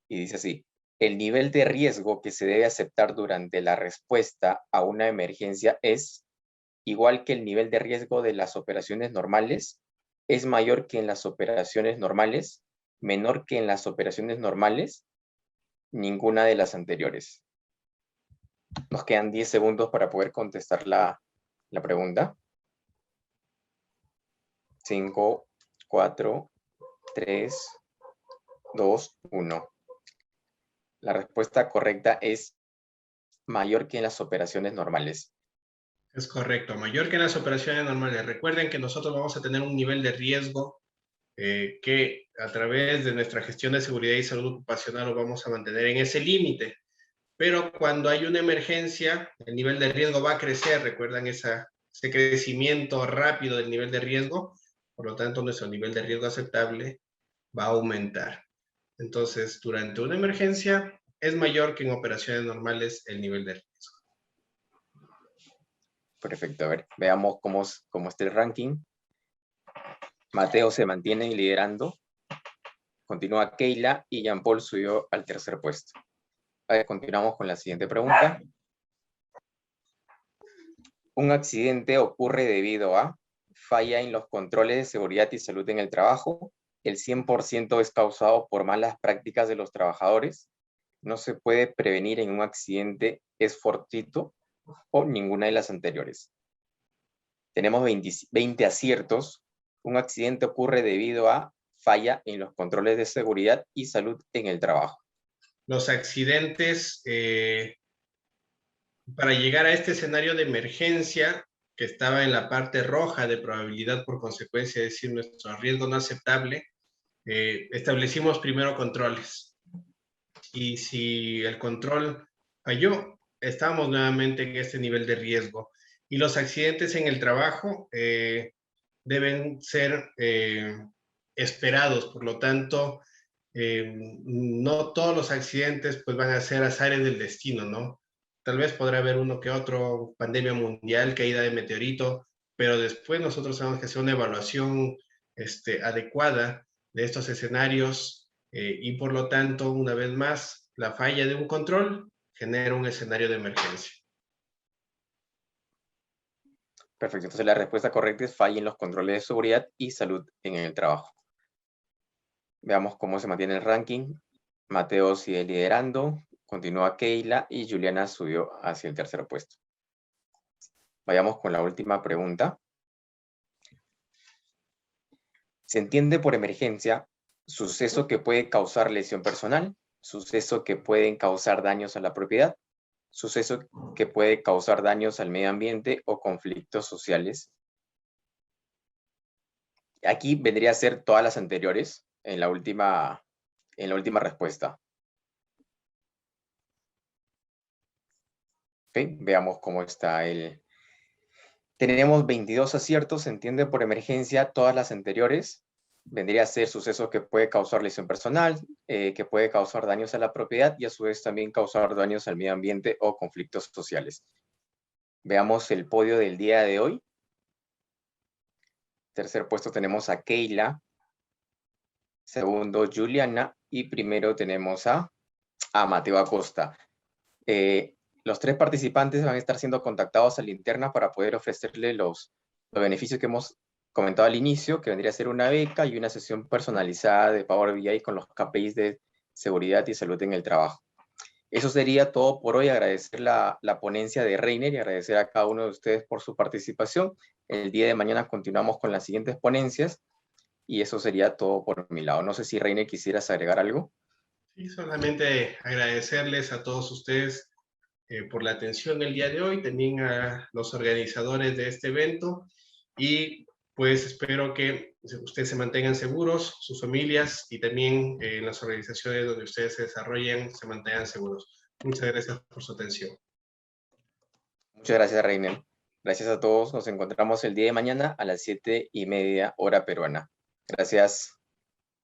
Speaker 1: Y dice así: el nivel de riesgo que se debe aceptar durante la respuesta a una emergencia es igual que el nivel de riesgo de las operaciones normales, es mayor que en las operaciones normales, menor que en las operaciones normales, ninguna de las anteriores. Nos quedan 10 segundos para poder contestar la pregunta. 5, 4, 3, 2, 1. La respuesta correcta es mayor que en las operaciones normales.
Speaker 2: Es correcto, mayor que en las operaciones normales. Recuerden que nosotros vamos a tener un nivel de riesgo que a través de nuestra gestión de seguridad y salud ocupacional lo vamos a mantener en ese límite. Pero cuando hay una emergencia, el nivel de riesgo va a crecer. Recuerdan ese crecimiento rápido del nivel de riesgo, por lo tanto nuestro nivel de riesgo aceptable va a aumentar. Entonces, durante una emergencia es mayor que en operaciones normales el nivel de riesgo.
Speaker 1: Perfecto, a ver, veamos cómo está el ranking. Mateo se mantiene liderando. Continúa Keila y Jean Paul subió al tercer puesto. A ver, continuamos con la siguiente pregunta. Un accidente ocurre debido a falla en los controles de seguridad y salud en el trabajo. El 100% es causado por malas prácticas de los trabajadores. No se puede prevenir en un accidente, es fortuito, o ninguna de las anteriores. Tenemos 20 aciertos. Un accidente ocurre debido a falla en los controles de seguridad y salud en el trabajo.
Speaker 2: Los accidentes para llegar a este escenario de emergencia que estaba en la parte roja de probabilidad por consecuencia, es decir, nuestro riesgo no aceptable, establecimos primero controles. Y si el control falló, estamos nuevamente en este nivel de riesgo. Y los accidentes en el trabajo deben ser esperados, por lo tanto, no todos los accidentes pues van a ser azares del destino, ¿no? Tal vez podrá haber uno que otro, pandemia mundial, caída de meteorito, pero después nosotros tenemos que hacer una evaluación adecuada de estos escenarios y por lo tanto, una vez más, la falla de un control genera un escenario de emergencia.
Speaker 1: Perfecto, entonces la respuesta correcta es falla en los controles de seguridad y salud en el trabajo. Veamos cómo se mantiene el ranking. Mateo sigue liderando, continúa Keila y Juliana subió hacia el tercer puesto. Vayamos con la última pregunta. Se entiende por emergencia suceso que puede causar lesión personal, suceso que pueden causar daños a la propiedad, suceso que puede causar daños al medio ambiente o conflictos sociales. Aquí vendría a ser todas las anteriores en la última respuesta. Okay, veamos cómo está el... Tenemos 22 aciertos, se entiende por emergencia todas las anteriores. Vendría a ser sucesos que puede causar lesión personal, que puede causar daños a la propiedad y a su vez también causar daños al medio ambiente o conflictos sociales. Veamos el podio del día de hoy. Tercer puesto tenemos a Keila. Segundo, Juliana. Y primero tenemos a Mateo Acosta. Los tres participantes van a estar siendo contactados a la interna para poder ofrecerle los beneficios que hemos comentado al inicio, que vendría a ser una beca y una sesión personalizada de Power BI con los KPIs de seguridad y salud en el trabajo. Eso sería todo por hoy. Agradecer la ponencia de Reiner y agradecer a cada uno de ustedes por su participación. El día de mañana continuamos con las siguientes ponencias y eso sería todo por mi lado. No sé si Reiner quisieras agregar algo.
Speaker 2: Sí, solamente agradecerles a todos ustedes por la atención el día de hoy, también a los organizadores de este evento y pues espero que ustedes se mantengan seguros, sus familias y también en las organizaciones donde ustedes se desarrollen se mantengan seguros. Muchas gracias por su atención.
Speaker 1: Muchas gracias, Reiner. Gracias a todos. Nos encontramos el día de mañana a las 7:30 hora peruana. Gracias.